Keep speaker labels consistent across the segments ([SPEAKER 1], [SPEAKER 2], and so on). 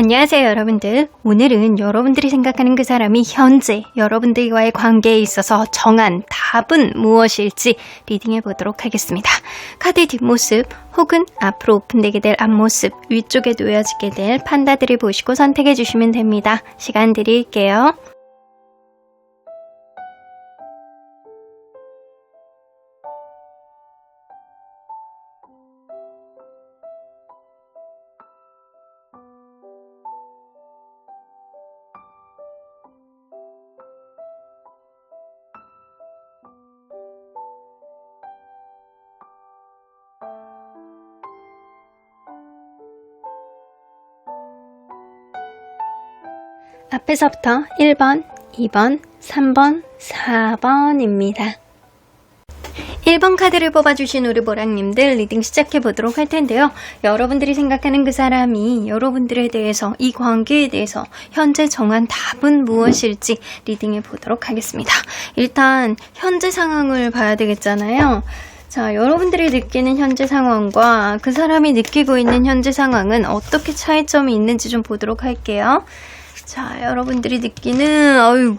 [SPEAKER 1] 안녕하세요 여러분들. 오늘은 여러분들이 생각하는 그 사람이 현재 여러분들과의 관계에 있어서 정한 답은 무엇일지 리딩해 보도록 하겠습니다. 카드 뒷모습 혹은 앞으로 오픈되게 될 앞모습, 위쪽에 놓여지게 될 판다들을 보시고 선택해 주시면 됩니다. 시간 드릴게요. 앞에서부터 1번, 2번, 3번, 4번입니다. 1번 카드를 뽑아주신 우리 보랑님들 리딩 시작해보도록 할 텐데요. 여러분들이 생각하는 그 사람이 여러분들에 대해서, 이 관계에 대해서 현재 정한 답은 무엇일지 리딩해보도록 하겠습니다. 일단 현재 상황을 봐야 되겠잖아요. 자, 여러분들이 느끼는 현재 상황과 그 사람이 느끼고 있는 현재 상황은 어떻게 차이점이 있는지 좀 보도록 할게요. 자, 여러분들이 느끼는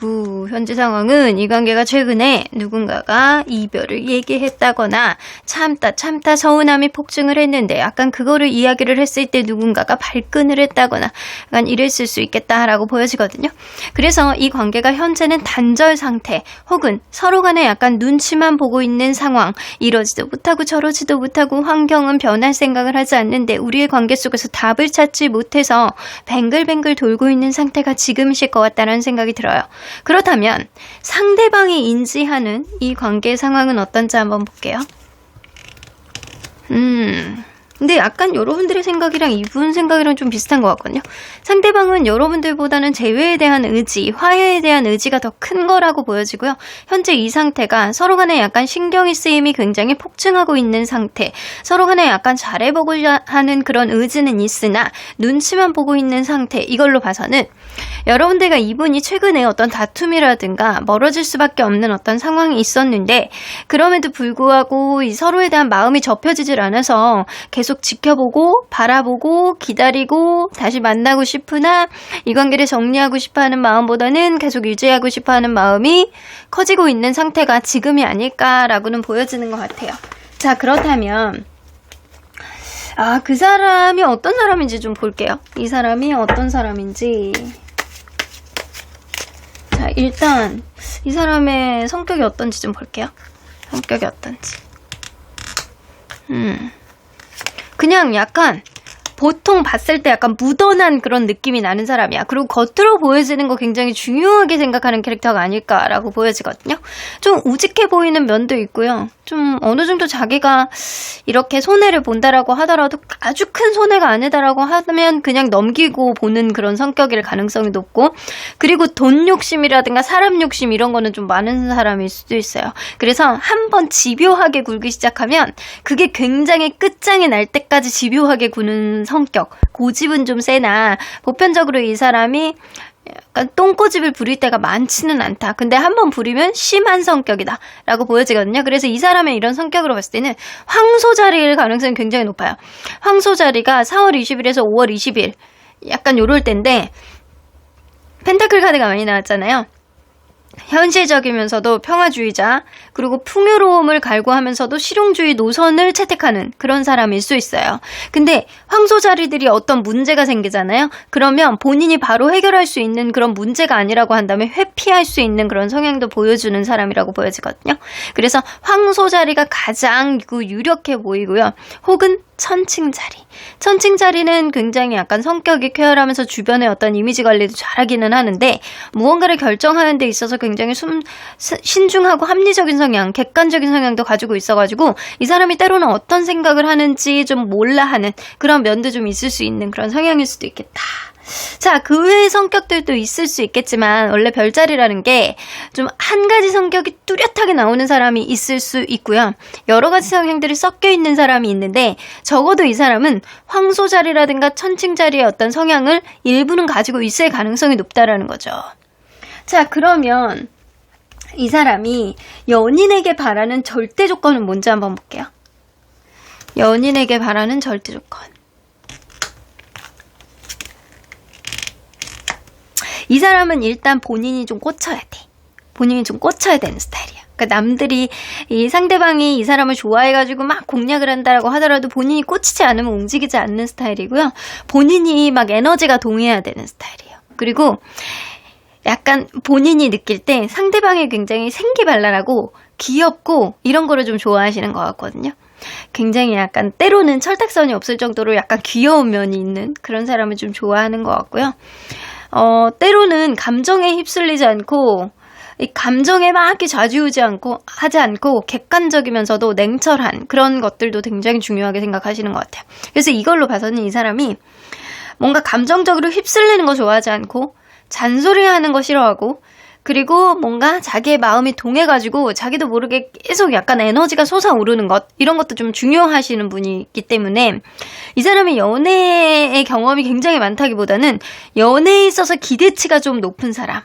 [SPEAKER 1] 현재 상황은 이 관계가 최근에 누군가가 이별을 얘기했다거나 참다 서운함이 폭증을 했는데 약간 그거를 이야기를 했을 때 누군가가 발끈을 했다거나 약간 이랬을 수 있겠다라고 보여지거든요. 그래서 이 관계가 현재는 단절 상태 혹은 서로 간에 약간 눈치만 보고 있는 상황, 이러지도 못하고 저러지도 못하고 환경은 변할 생각을 하지 않는데 우리의 관계 속에서 답을 찾지 못해서 뱅글뱅글 돌고 있는 상태가 지금이실 것 같다는 생각이 들어요. 그렇다면 상대방이 인지하는 이 관계의 상황은 어떤지 한번 볼게요. 근데 약간 여러분들의 생각이랑 이분 생각이랑 좀 비슷한 것 같거든요. 상대방은 여러분들보다는 재회에 대한 의지, 화해에 대한 의지가 더 큰 거라고 보여지고요. 현재 이 상태가 서로 간에 약간 신경이 쓰임이 굉장히 폭증하고 있는 상태, 서로 간에 약간 잘해보고자 하는 그런 의지는 있으나 눈치만 보고 있는 상태, 이걸로 봐서는 여러분들과 이분이 최근에 어떤 다툼이라든가 멀어질 수밖에 없는 어떤 상황이 있었는데 그럼에도 불구하고 이 서로에 대한 마음이 접혀지질 않아서 계속 지켜보고 바라보고 기다리고 다시 만나고 싶으나 이 관계를 정리하고 싶어하는 마음보다는 계속 유지하고 싶어하는 마음이 커지고 있는 상태가 지금이 아닐까라고는 보여지는 것 같아요. 자, 그렇다면 그 사람이 어떤 사람인지 좀 볼게요. 이 사람이 어떤 사람인지. 자, 일단 이 사람의 성격이 어떤지 좀 볼게요. 성격이 어떤지. 그냥 약간 보통 봤을 때 약간 무던한 그런 느낌이 나는 사람이야. 그리고 겉으로 보여지는 거 굉장히 중요하게 생각하는 캐릭터가 아닐까라고 보여지거든요. 좀 우직해 보이는 면도 있고요. 좀 어느 정도 자기가 이렇게 손해를 본다라고 하더라도 아주 큰 손해가 아니다라고 하면 그냥 넘기고 보는 그런 성격일 가능성이 높고, 그리고 돈 욕심이라든가 사람 욕심 이런 거는 좀 많은 사람일 수도 있어요. 그래서 한번 집요하게 굴기 시작하면 그게 굉장히 끝장이 날 때까지 집요하게 구는 성격, 고집은 좀 세나 보편적으로 이 사람이 약간 똥꼬집을 부릴 때가 많지는 않다. 근데 한번 부리면 심한 성격이다 라고 보여지거든요. 그래서 이 사람의 이런 성격으로 봤을 때는 황소자리일 가능성이 굉장히 높아요. 황소자리가 4월 20일에서 5월 20일 약간 요럴 때인데 펜타클 카드가 많이 나왔잖아요. 현실적이면서도 평화주의자, 그리고 풍요로움을 갈구하면서도 실용주의 노선을 채택하는 그런 사람일 수 있어요. 근데 황소자리들이 어떤 문제가 생기잖아요. 그러면 본인이 바로 해결할 수 있는 그런 문제가 아니라고 한다면 회피할 수 있는 그런 성향도 보여주는 사람이라고 보여지거든요. 그래서 황소자리가 가장 유력해 보이고요. 혹은 천칭자리. 천칭자리는 굉장히 약간 성격이 쾌활하면서 주변의 어떤 이미지 관리도 잘하기는 하는데 무언가를 결정하는 데 있어서 굉장히 신중하고 합리적인 성향, 객관적인 성향도 가지고 있어가지고 이 사람이 때로는 어떤 생각을 하는지 좀 몰라 하는 그런 면도 좀 있을 수 있는 그런 성향일 수도 있겠다. 자, 그 외의 성격들도 있을 수 있겠지만 원래 별자리라는 게 좀 한 가지 성격이 뚜렷하게 나오는 사람이 있을 수 있고요. 여러 가지 성향들이 섞여 있는 사람이 있는데 적어도 이 사람은 황소자리라든가 천칭자리의 어떤 성향을 일부는 가지고 있을 가능성이 높다라는 거죠. 자, 그러면 이 사람이 연인에게 바라는 절대 조건은 뭔지 한번 볼게요. 연인에게 바라는 절대 조건. 이 사람은 일단 본인이 좀 꽂혀야 돼. 본인이 좀 꽂혀야 되는 스타일이야. 그러니까 남들이 이 상대방이 이 사람을 좋아해가지고 막 공략을 한다라고 하더라도 본인이 꽂히지 않으면 움직이지 않는 스타일이고요. 본인이 막 에너지가 동해야 되는 스타일이에요. 그리고 약간 본인이 느낄 때 상대방이 굉장히 생기발랄하고 귀엽고 이런 거를 좀 좋아하시는 것 같거든요. 굉장히 약간 때로는 철딱선이 없을 정도로 약간 귀여운 면이 있는 그런 사람을 좀 좋아하는 것 같고요. 때로는 감정에 휩쓸리지 않고 이 감정에 막 이렇게 하지 않고 객관적이면서도 냉철한 그런 것들도 굉장히 중요하게 생각하시는 것 같아요. 그래서 이걸로 봐서는 이 사람이 뭔가 감정적으로 휩쓸리는 거 좋아하지 않고 잔소리하는 거 싫어하고 그리고 뭔가 자기의 마음이 동해가지고 자기도 모르게 계속 약간 에너지가 솟아오르는 것 이런 것도 좀 중요하시는 분이기 때문에 이 사람이 연애의 경험이 굉장히 많다기보다는 연애에 있어서 기대치가 좀 높은 사람이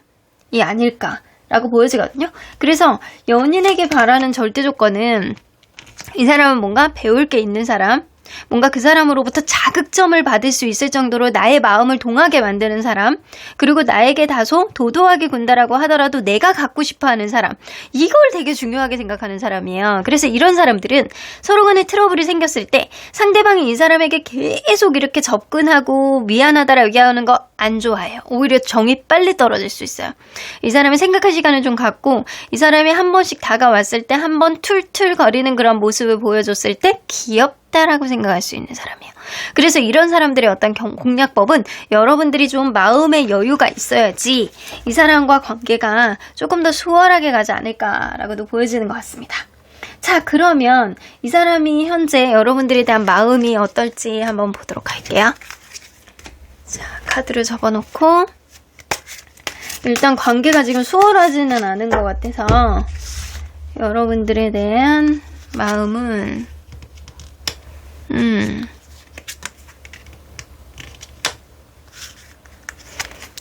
[SPEAKER 1] 아닐까라고 보여지거든요. 그래서 연인에게 바라는 절대 조건은 이 사람은 뭔가 배울 게 있는 사람, 뭔가 그 사람으로부터 자극점을 받을 수 있을 정도로 나의 마음을 동하게 만드는 사람, 그리고 나에게 다소 도도하게 군다라고 하더라도 내가 갖고 싶어하는 사람, 이걸 되게 중요하게 생각하는 사람이에요. 그래서 이런 사람들은 서로 간에 트러블이 생겼을 때 상대방이 이 사람에게 계속 이렇게 접근하고 미안하다라고 얘기하는 거 안 좋아해요. 오히려 정이 빨리 떨어질 수 있어요. 이 사람이 생각할 시간을 좀 갖고 이 사람이 한 번씩 다가왔을 때 한 번 툴툴거리는 그런 모습을 보여줬을 때 귀엽다라고 생각할 수 있는 사람이에요. 그래서 이런 사람들의 어떤 공략법은 여러분들이 좀 마음의 여유가 있어야지 이 사람과 관계가 조금 더 수월하게 가지 않을까라고도 보여지는 것 같습니다. 자, 그러면 이 사람이 현재 여러분들에 대한 마음이 어떨지 한번 보도록 할게요. 자, 카드를 접어놓고 일단 관계가 지금 수월하지는 않은 것 같아서 여러분들에 대한 마음은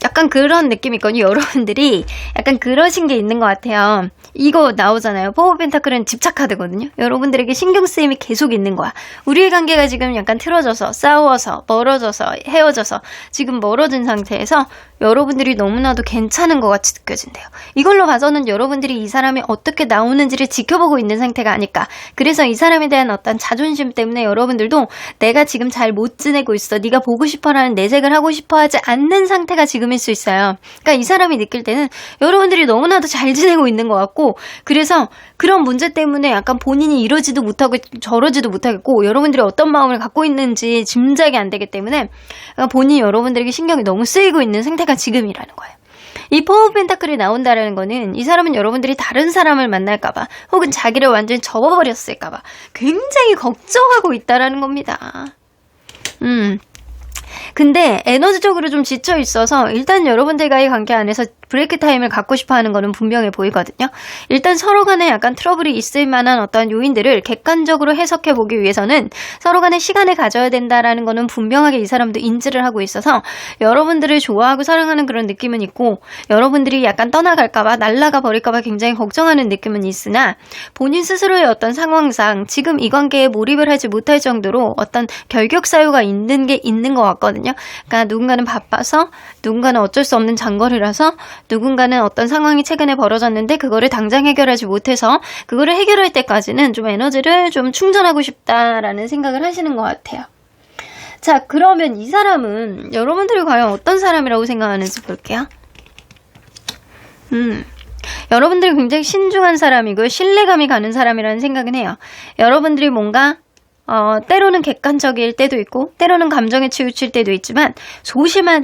[SPEAKER 1] 약간 그런 느낌이 있거든요. 여러분들이 약간 그러신 게 있는 것 같아요. 이거 나오잖아요. 포 오브 펜타클은 집착 카드거든요. 여러분들에게 신경 쓰임이 계속 있는 거야. 우리의 관계가 지금 약간 틀어져서 싸워서 멀어져서 헤어져서 지금 멀어진 상태에서 여러분들이 너무나도 괜찮은 것 같이 느껴진대요. 이걸로 봐서는 여러분들이 이 사람이 어떻게 나오는지를 지켜보고 있는 상태가 아닐까. 그래서 이 사람에 대한 어떤 자존심 때문에 여러분들도 내가 지금 잘 못 지내고 있어, 네가 보고 싶어라는 내색을 하고 싶어 하지 않는 상태가 지금일 수 있어요. 그러니까 이 사람이 느낄 때는 여러분들이 너무나도 잘 지내고 있는 것 같고, 그래서 그런 문제 때문에 약간 본인이 이러지도 못하고 저러지도 못하겠고 여러분들이 어떤 마음을 갖고 있는지 짐작이 안 되기 때문에 본인이 여러분들에게 신경이 너무 쓰이고 있는 상태가 지금이라는 거예요. 이 포 오브 펜타클이 나온다는 거는 이 사람은 여러분들이 다른 사람을 만날까봐 혹은 자기를 완전히 접어버렸을까봐 굉장히 걱정하고 있다라는 겁니다. 근데 에너지적으로 좀 지쳐 있어서 일단 여러분들과의 관계 안에서 브레이크 타임을 갖고 싶어 하는 거는 분명해 보이거든요. 일단 서로 간에 약간 트러블이 있을 만한 어떤 요인들을 객관적으로 해석해 보기 위해서는 서로 간에 시간을 가져야 된다라는 거는 분명하게 이 사람도 인지를 하고 있어서 여러분들을 좋아하고 사랑하는 그런 느낌은 있고 여러분들이 약간 떠나갈까봐 날아가 버릴까봐 굉장히 걱정하는 느낌은 있으나 본인 스스로의 어떤 상황상 지금 이 관계에 몰입을 하지 못할 정도로 어떤 결격사유가 있는 게 있는 것 같거든요. 그러니까 누군가는 바빠서 누군가는 어쩔 수 없는 장거리라서 누군가는 어떤 상황이 최근에 벌어졌는데 그거를 당장 해결하지 못해서 그거를 해결할 때까지는 좀 에너지를 좀 충전하고 싶다라는 생각을 하시는 것 같아요. 자, 그러면 이 사람은 여러분들이 과연 어떤 사람이라고 생각하는지 볼게요. 여러분들이 굉장히 신중한 사람이고 신뢰감이 가는 사람이라는 생각은 해요. 여러분들이 뭔가 때로는 객관적일 때도 있고 때로는 감정에 치우칠 때도 있지만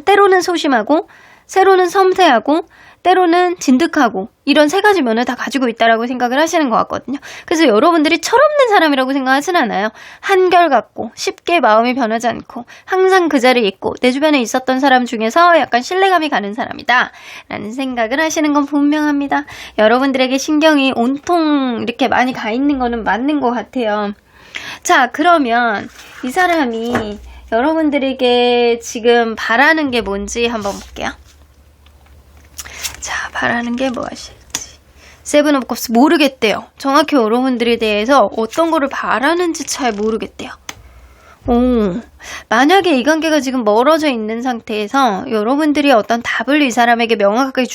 [SPEAKER 1] 때로는 소심하고 때로는 섬세하고 때로는 진득하고 이런 세 가지 면을 다 가지고 있다라고 생각을 하시는 것 같거든요. 그래서 여러분들이 철없는 사람이라고 생각하진 않아요. 한결같고 쉽게 마음이 변하지 않고 항상 그 자리에 있고 내 주변에 있었던 사람 중에서 약간 신뢰감이 가는 사람이다 라는 생각을 하시는 건 분명합니다. 여러분들에게 신경이 온통 이렇게 많이 가 있는 거는 맞는 것 같아요. 자, 그러면 이 사람이 여러분들에게 지금 바라는 게 뭔지 한번 볼게요. 자, 바라는 게 무엇일지. 세븐 오브 컵스 모르겠대요. 정확히 여러분들에 대해서 어떤 거를 바라는지 잘 모르겠대요. 만약에 이 관계가 지금 멀어져 있는 상태에서 여러분들이 어떤 답을 이 사람에게 명확하게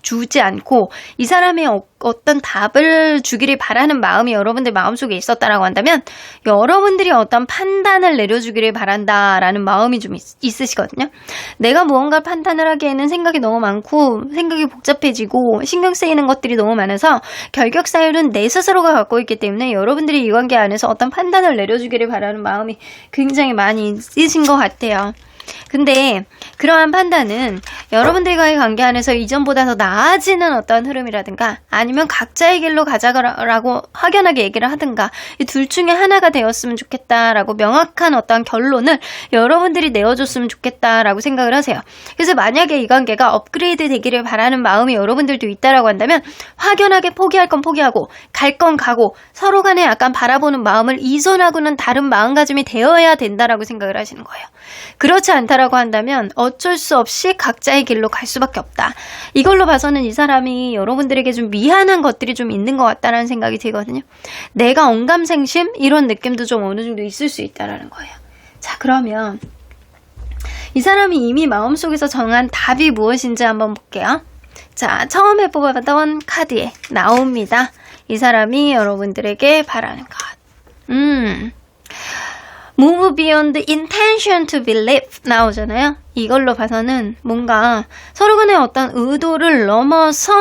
[SPEAKER 1] 주지 않고 이 사람이 어떤 답을 주기를 바라는 마음이 여러분들 마음속에 있었다라고 한다면 여러분들이 어떤 판단을 내려주기를 바란다라는 마음이 좀 있으시거든요. 내가 무언가 판단을 하기에는 생각이 너무 많고 생각이 복잡해지고 신경 쓰이는 것들이 너무 많아서 결격 사유는 내 스스로가 갖고 있기 때문에 여러분들이 이 관계 안에서 어떤 판단을 내려주기를 바라는 마음이 굉장히 많이 있으신 것 같아요. 근데 그러한 판단은 여러분들과의 관계 안에서 이전보다 더 나아지는 어떤 흐름이라든가 아니면 각자의 길로 가자라고 확연하게 얘기를 하든가 이 둘 중에 하나가 되었으면 좋겠다라고 명확한 어떤 결론을 여러분들이 내어줬으면 좋겠다라고 생각을 하세요. 그래서 만약에 이 관계가 업그레이드 되기를 바라는 마음이 여러분들도 있다라고 한다면 확연하게 포기할 건 포기하고 갈 건 가고 서로 간에 약간 바라보는 마음을 이전하고는 다른 마음가짐이 되어야 된다라고 생각을 하시는 거예요. 그렇지 않다라고 한다면 어쩔 수 없이 각자의 길로 갈 수밖에 없다. 이걸로 봐서는 이 사람이 여러분들에게 좀 미안한 것들이 좀 있는 것 같다라는 생각이 들거든요. 내가 언감생심 이런 느낌도 좀 어느 정도 있을 수 있다라는 거예요. 자, 그러면 이 사람이 이미 마음속에서 정한 답이 무엇인지 한번 볼게요. 자, 처음에 뽑아봤던 카드에 나옵니다. 이 사람이 여러분들에게 바라는 것. Move beyond intention to believe 나오잖아요. 이걸로 봐서는 뭔가 서로 간의 어떤 의도를 넘어서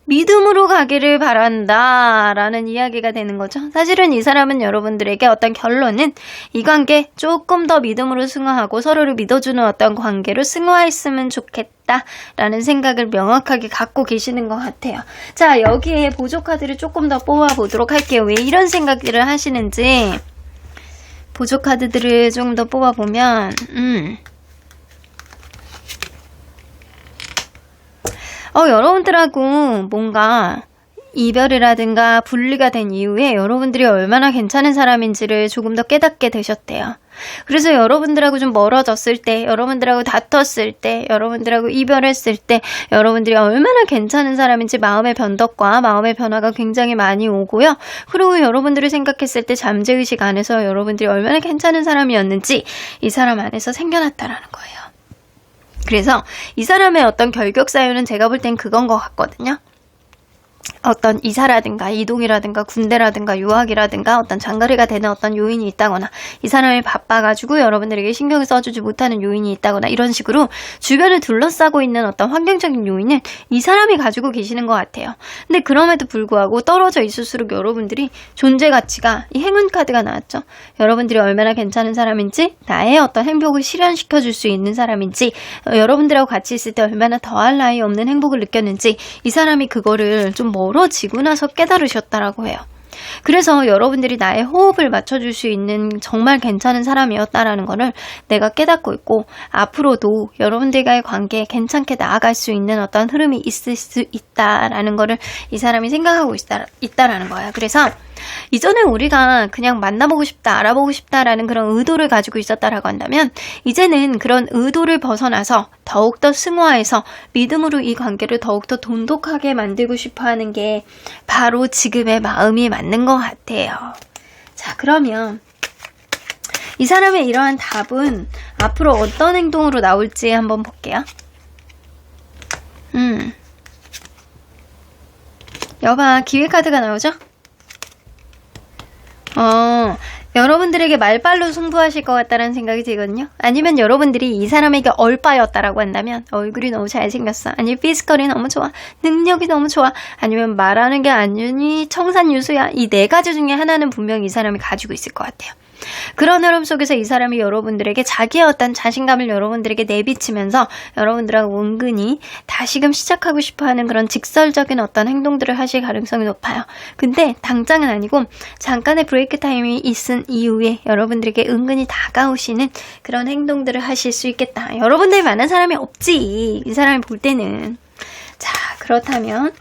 [SPEAKER 1] 믿음으로 가기를 바란다 라는 이야기가 되는 거죠. 사실은 이 사람은 여러분들에게 어떤 결론은 이 관계 조금 더 믿음으로 승화하고 서로를 믿어주는 어떤 관계로 승화했으면 좋겠다 라는 생각을 명확하게 갖고 계시는 것 같아요. 자, 여기에 보조 카드를 조금 더 뽑아보도록 할게요. 왜 이런 생각들을 하시는지 보조 카드들을 좀 더 뽑아보면 여러분들하고 뭔가 이별이라든가 분리가 된 이후에 여러분들이 얼마나 괜찮은 사람인지를 조금 더 깨닫게 되셨대요. 그래서 여러분들하고 좀 멀어졌을 때, 여러분들하고 다퉜을 때, 여러분들하고 이별했을 때 여러분들이 얼마나 괜찮은 사람인지 마음의 변덕과 마음의 변화가 굉장히 많이 오고요. 그리고 여러분들을 생각했을 때 잠재의식 안에서 여러분들이 얼마나 괜찮은 사람이었는지 이 사람 안에서 생겨났다라는 거예요. 그래서 이 사람의 어떤 결격 사유는 제가 볼 땐 그건 것 같거든요. 어떤 이사라든가 이동이라든가 군대라든가 유학이라든가 어떤 장거리가 되는 어떤 요인이 있다거나 이 사람이 바빠가지고 여러분들에게 신경을 써주지 못하는 요인이 있다거나 이런 식으로 주변을 둘러싸고 있는 어떤 환경적인 요인은 이 사람이 가지고 계시는 것 같아요. 근데 그럼에도 불구하고 떨어져 있을수록 여러분들이 존재 가치가 이 행운 카드가 나왔죠. 여러분들이 얼마나 괜찮은 사람인지 나의 어떤 행복을 실현시켜줄 수 있는 사람인지 여러분들하고 같이 있을 때 얼마나 더할 나위 없는 행복을 느꼈는지 이 사람이 그거를 좀 멀어지고 나서 깨달으셨다라고 해요. 그래서 여러분들이 나의 호흡을 맞춰줄 수 있는 정말 괜찮은 사람이었다라는 거를 내가 깨닫고 있고 앞으로도 여러분들과의 관계에 괜찮게 나아갈 수 있는 어떤 흐름이 있을 수 있다라는 거를 이 사람이 생각하고 있다라는 거예요. 그래서 이전에 우리가 그냥 만나보고 싶다, 알아보고 싶다라는 그런 의도를 가지고 있었다라고 한다면 이제는 그런 의도를 벗어나서 더욱더 승화해서 믿음으로 이 관계를 더욱더 돈독하게 만들고 싶어하는 게 바로 지금의 마음이 맞는 것 같아요. 자, 그러면 이 사람의 이러한 답은 앞으로 어떤 행동으로 나올지 한번 볼게요. 여봐, 기회카드가 나오죠? 여러분들에게 말빨로 승부하실 것 같다는 생각이 들거든요. 아니면 여러분들이 이 사람에게 얼빠였다라고 한다면 얼굴이 너무 잘생겼어, 아니면 피지컬이 너무 좋아, 능력이 너무 좋아, 아니면 말하는 게 아니니 청산유수야, 이 네 가지 중에 하나는 분명히 이 사람이 가지고 있을 것 같아요. 그런 흐름 속에서 이 사람이 여러분들에게 자기의 어떤 자신감을 여러분들에게 내비치면서 여러분들하고 은근히 다시금 시작하고 싶어하는 그런 직설적인 어떤 행동들을 하실 가능성이 높아요. 근데 당장은 아니고 잠깐의 브레이크 타임이 있은 이후에 여러분들에게 은근히 다가오시는 그런 행동들을 하실 수 있겠다. 여러분들 만난 사람이 없지, 이 사람이 볼 때는. 자, 그렇다면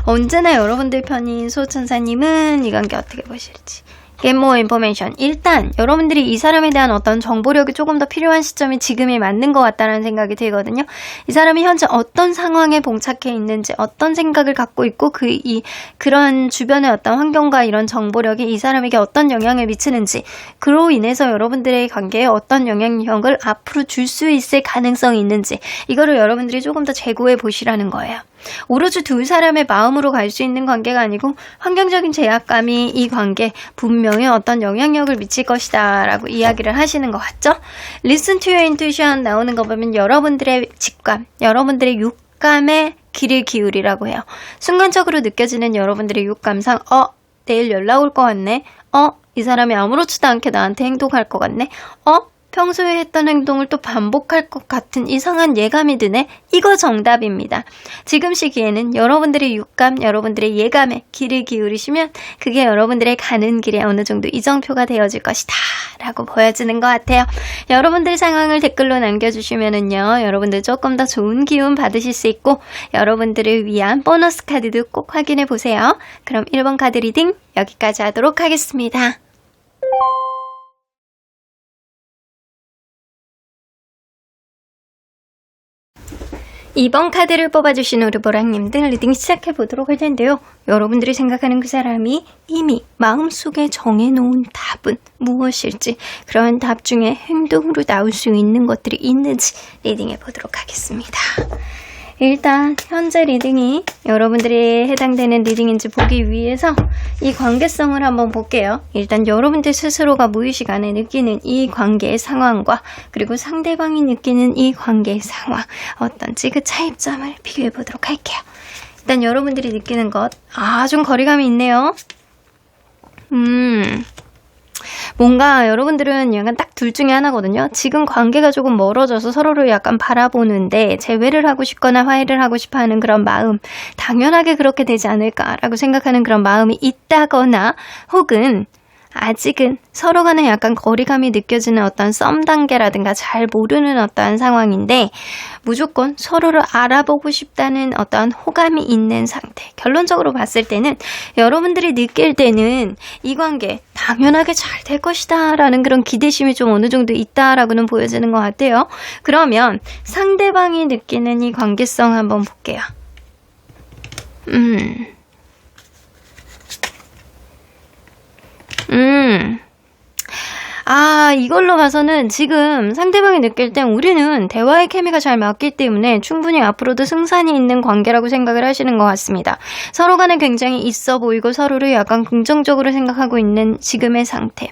[SPEAKER 1] 언제나 여러분들 편인 소천사님은 이 관계 어떻게 보실지. Get more information. 일단 여러분들이 이 사람에 대한 어떤 정보력이 조금 더 필요한 시점이 지금이 맞는 것 같다는 생각이 들거든요. 이 사람이 현재 어떤 상황에 봉착해 있는지, 어떤 생각을 갖고 있고 그런 주변의 어떤 환경과 이런 정보력이 이 사람에게 어떤 영향을 미치는지, 그로 인해서 여러분들의 관계에 어떤 영향력을 앞으로 줄 수 있을 가능성이 있는지, 이거를 여러분들이 조금 더 재고해 보시라는 거예요. 오로지 두 사람의 마음으로 갈 수 있는 관계가 아니고 환경적인 제약감이 이 관계에 분명히 어떤 영향력을 미칠 것이다 라고 이야기를 하시는 것 같죠? Listen to your intuition 나오는 거 보면 여러분들의 직감, 여러분들의 육감에 귀를 기울이라고 해요. 순간적으로 느껴지는 여러분들의 육감상 내일 연락 올 것 같네. 이 사람이 아무렇지도 않게 나한테 행동할 것 같네. 평소에 했던 행동을 또 반복할 것 같은 이상한 예감이 드네. 이거 정답입니다. 지금 시기에는 여러분들의 육감, 여러분들의 예감에 귀를 기울이시면 그게 여러분들의 가는 길에 어느 정도 이정표가 되어질 것이다 라고 보여지는 것 같아요. 여러분들 상황을 댓글로 남겨주시면은요, 여러분들 조금 더 좋은 기운 받으실 수 있고 여러분들을 위한 보너스 카드도 꼭 확인해 보세요. 그럼 1번 카드 리딩 여기까지 하도록 하겠습니다. 2번 카드를 뽑아주신 우리 보라님들 리딩 시작해보도록 할 텐데요. 여러분들이 생각하는 그 사람이 이미 마음속에 정해놓은 답은 무엇일지, 그런 답 중에 행동으로 나올 수 있는 것들이 있는지 리딩해보도록 하겠습니다. 일단 현재 리딩이 여러분들이 해당되는 리딩인지 보기 위해서 이 관계성을 한번 볼게요. 일단 여러분들 스스로가 무의식 안에 느끼는 이 관계의 상황과 그리고 상대방이 느끼는 이 관계의 상황, 어떤지 그 차이점을 비교해 보도록 할게요. 일단 여러분들이 느끼는 것, 좀 거리감이 있네요. 뭔가 여러분들은 약간 딱 둘 중에 하나거든요. 지금 관계가 조금 멀어져서 서로를 약간 바라보는데 재회를 하고 싶거나 화해를 하고 싶어 하는 그런 마음, 당연하게 그렇게 되지 않을까라고 생각하는 그런 마음이 있다거나, 혹은 아직은 서로 간에 약간 거리감이 느껴지는 어떤 썸 단계라든가 잘 모르는 어떠한 상황인데 무조건 서로를 알아보고 싶다는 어떠한 호감이 있는 상태. 결론적으로 봤을 때는 여러분들이 느낄 때는 이 관계 당연하게 잘 될 것이다 라는 그런 기대심이 좀 어느 정도 있다라고는 보여지는 것 같아요. 그러면 상대방이 느끼는 이 관계성 한번 볼게요. 이걸로 봐서는 지금 상대방이 느낄 땐 우리는 대화의 케미가 잘 맞기 때문에 충분히 앞으로도 승산이 있는 관계라고 생각을 하시는 것 같습니다. 서로 간에 굉장히 있어 보이고 서로를 약간 긍정적으로 생각하고 있는 지금의 상태.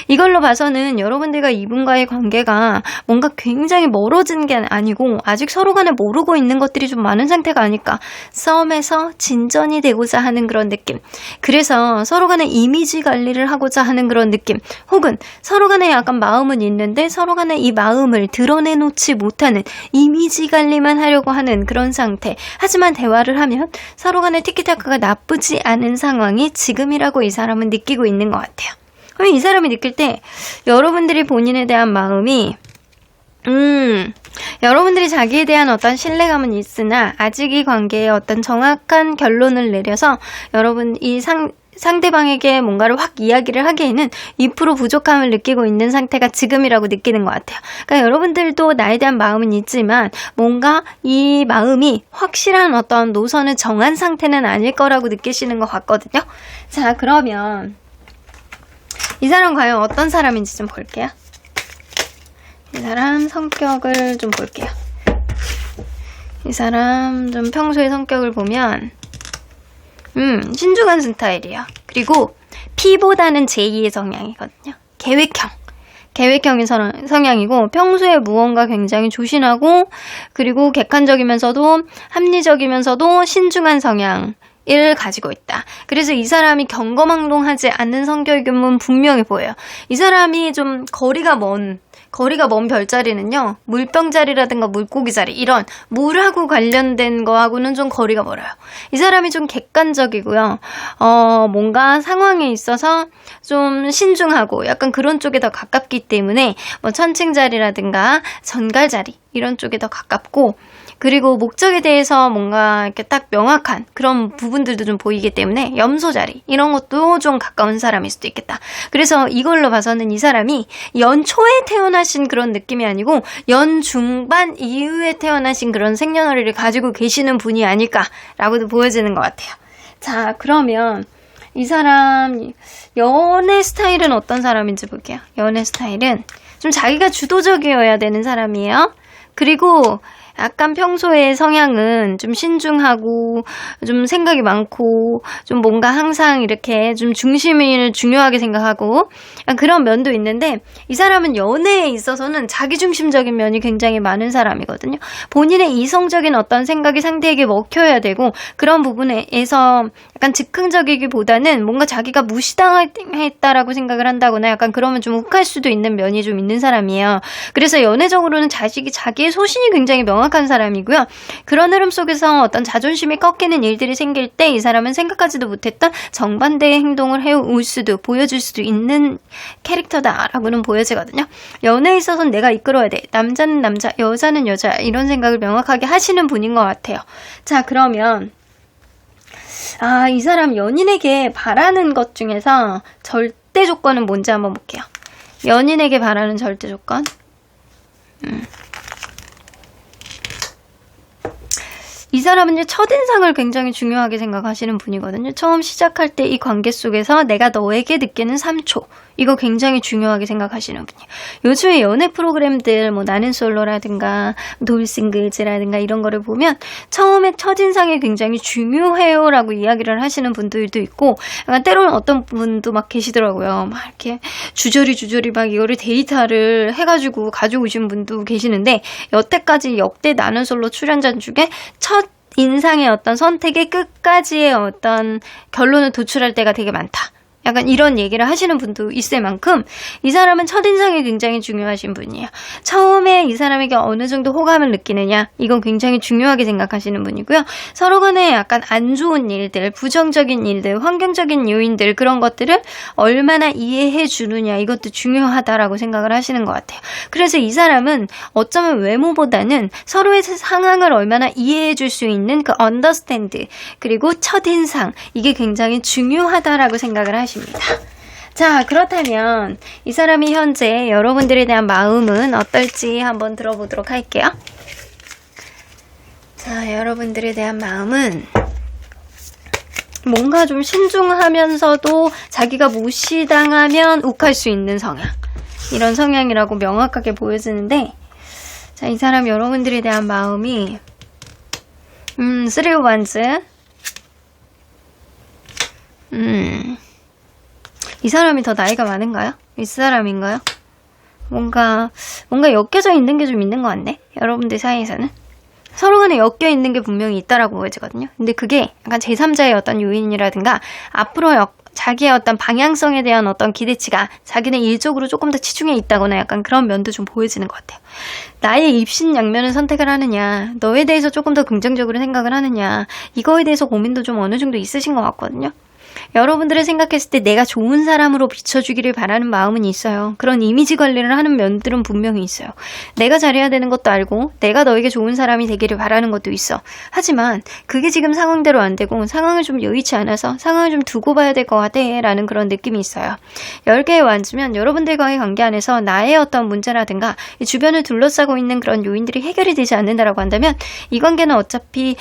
[SPEAKER 1] 이걸로 봐서는 여러분들과 이분과의 관계가 뭔가 굉장히 멀어진 게 아니고 아직 서로 간에 모르고 있는 것들이 좀 많은 상태가 아닐까. 싸움에서 진전이 되고자 하는 그런 느낌. 그래서 서로 간에 이미지 관리를 하고자 하는 그런 느낌. 혹은 서로 간에 약간 마음은 있는데 서로 간에 이 마음을 드러내놓지 못하는 이미지 관리만 하려고 하는 그런 상태. 하지만 대화를 하면 서로 간에 티키타카가 나쁘지 않은 상황이 지금이라고 이 사람은 느끼고 있는 것 같아요. 그럼 이 사람이 느낄 때 여러분들이 본인에 대한 마음이 여러분들이 자기에 대한 어떤 신뢰감은 있으나 아직 이 관계에 어떤 정확한 결론을 내려서 여러분 이 상대방에게 뭔가를 확 이야기를 하기에는 2% 부족함을 느끼고 있는 상태가 지금이라고 느끼는 것 같아요. 그러니까 여러분들도 나에 대한 마음은 있지만 뭔가 이 마음이 확실한 어떤 노선을 정한 상태는 아닐 거라고 느끼시는 것 같거든요. 자, 그러면 이 사람 과연 어떤 사람인지 좀 볼게요. 이 사람 성격을 좀 볼게요. 이 사람 좀 평소의 성격을 보면 신중한 스타일이에요. 그리고 P보다는 J의 성향이거든요. 계획형의 성향이고 평소에 무언가 굉장히 조신하고 그리고 객관적이면서도 합리적이면서도 신중한 성향 을 가지고 있다. 그래서 이 사람이 경거망동하지 않는 성격임은 분명히 보여요. 이 사람이 좀 거리가 먼 별자리는요, 물병자리라든가 물고기자리, 이런 물하고 관련된 거하고는 좀 거리가 멀어요. 이 사람이 좀 객관적이고요. 뭔가 상황에 있어서 좀 신중하고 약간 그런 쪽에 더 가깝기 때문에 뭐 천칭자리라든가 전갈자리 이런 쪽에 더 가깝고, 그리고 목적에 대해서 뭔가 이렇게 딱 명확한 그런 부분들도 좀 보이기 때문에 염소 자리 이런 것도 좀 가까운 사람일 수도 있겠다. 그래서 이걸로 봐서는 이 사람이 연초에 태어나신 그런 느낌이 아니고 연중반 이후에 태어나신 그런 생년월일을 가지고 계시는 분이 아닐까라고도 보여지는 것 같아요. 자, 그러면 이 사람 연애 스타일은 어떤 사람인지 볼게요. 연애 스타일은 좀 자기가 주도적이어야 되는 사람이에요. 그리고 약간 평소에 성향은 좀 신중하고 좀 생각이 많고 좀 뭔가 항상 이렇게 좀 중심을 중요하게 생각하고 그런 면도 있는데 이 사람은 연애에 있어서는 자기중심적인 면이 굉장히 많은 사람이거든요. 본인의 이성적인 어떤 생각이 상대에게 먹혀야 되고 그런 부분에서 약간 즉흥적이기보다는 뭔가 자기가 무시당했다라고 생각을 한다거나 약간 그러면 좀 욱할 수도 있는 면이 좀 있는 사람이에요. 그래서 연애적으로는 자기의 소신이 굉장히 명확한 사람이고요. 그런 흐름 속에서 어떤 자존심이 꺾이는 일들이 생길 때 이 사람은 생각하지도 못했던 정반대의 행동을 해올 수도 보여줄 수도 있는 캐릭터다라고는 보여지거든요. 연애에 있어서는 내가 이끌어야 돼. 남자는 남자, 여자는 여자 이런 생각을 명확하게 하시는 분인 것 같아요. 자, 그러면 이 사람 연인에게 바라는 것 중에서 절대 조건은 뭔지 한번 볼게요. 연인에게 바라는 절대 조건. 이 사람은 첫인상을 굉장히 중요하게 생각하시는 분이거든요. 처음 시작할 때 이 관계 속에서 내가 너에게 느끼는 3초 이거 굉장히 중요하게 생각하시는 분이에요. 요즘에 연애 프로그램들 뭐 나는 솔로라든가 돌싱글즈라든가 이런 거를 보면 처음에 첫인상이 굉장히 중요해요 라고 이야기를 하시는 분들도 있고 약간 때로는 어떤 분도 막 계시더라고요. 막 이렇게 주저리 막 이거를 데이터를 해가지고 가지고 오신 분도 계시는데 여태까지 역대 나는 솔로 출연자 중에 첫 인상의 어떤 선택의 끝까지의 어떤 결론을 도출할 때가 되게 많다. 약간 이런 얘기를 하시는 분도 있을 만큼 이 사람은 첫인상이 굉장히 중요하신 분이에요. 처음에 이 사람에게 어느 정도 호감을 느끼느냐 이건 굉장히 중요하게 생각하시는 분이고요. 서로 간에 약간 안 좋은 일들, 부정적인 일들, 환경적인 요인들 그런 것들을 얼마나 이해해 주느냐 이것도 중요하다라고 생각을 하시는 것 같아요. 그래서 이 사람은 어쩌면 외모보다는 서로의 상황을 얼마나 이해해 줄 수 있는 그 언더스탠드 그리고 첫인상 이게 굉장히 중요하다라고 생각을 하십니다. 자, 그렇다면 이 사람이 현재 여러분들에 대한 마음은 어떨지 한번 들어보도록 할게요. 자, 여러분들에 대한 마음은 뭔가 좀 신중하면서도 자기가 무시당하면 욱할 수 있는 성향 이런 성향이라고 명확하게 보여지는데 자, 이 사람 여러분들에 대한 마음이 3 of Wands 이 사람이 더 나이가 많은가요? 윗사람인가요? 뭔가 엮여져 있는 게 좀 있는 것 같네? 여러분들 사이에서는. 서로 간에 엮여 있는 게 분명히 있다라고 보여지거든요. 근데 그게 약간 제3자의 어떤 요인이라든가 앞으로 자기의 어떤 방향성에 대한 어떤 기대치가 자기는 일적으로 조금 더 치중해 있다거나 약간 그런 면도 좀 보여지는 것 같아요. 나의 입신양면을 선택을 하느냐, 너에 대해서 조금 더 긍정적으로 생각을 하느냐, 이거에 대해서 고민도 좀 어느 정도 있으신 것 같거든요. 여러분들을 생각했을 때 내가 좋은 사람으로 비춰주기를 바라는 마음은 있어요. 그런 이미지 관리를 하는 면들은 분명히 있어요. 내가 잘해야 되는 것도 알고 내가 너에게 좋은 사람이 되기를 바라는 것도 있어. 하지만 그게 지금 상황대로 안 되고 상황을 좀 여의치 않아서 상황을 좀 두고 봐야 될 것 같아 라는 그런 느낌이 있어요. 10개의 완주면 여러분들과의 관계 안에서 나의 어떤 문제라든가 이 주변을 둘러싸고 있는 그런 요인들이 해결이 되지 않는다라고 한다면 이 관계는 어차피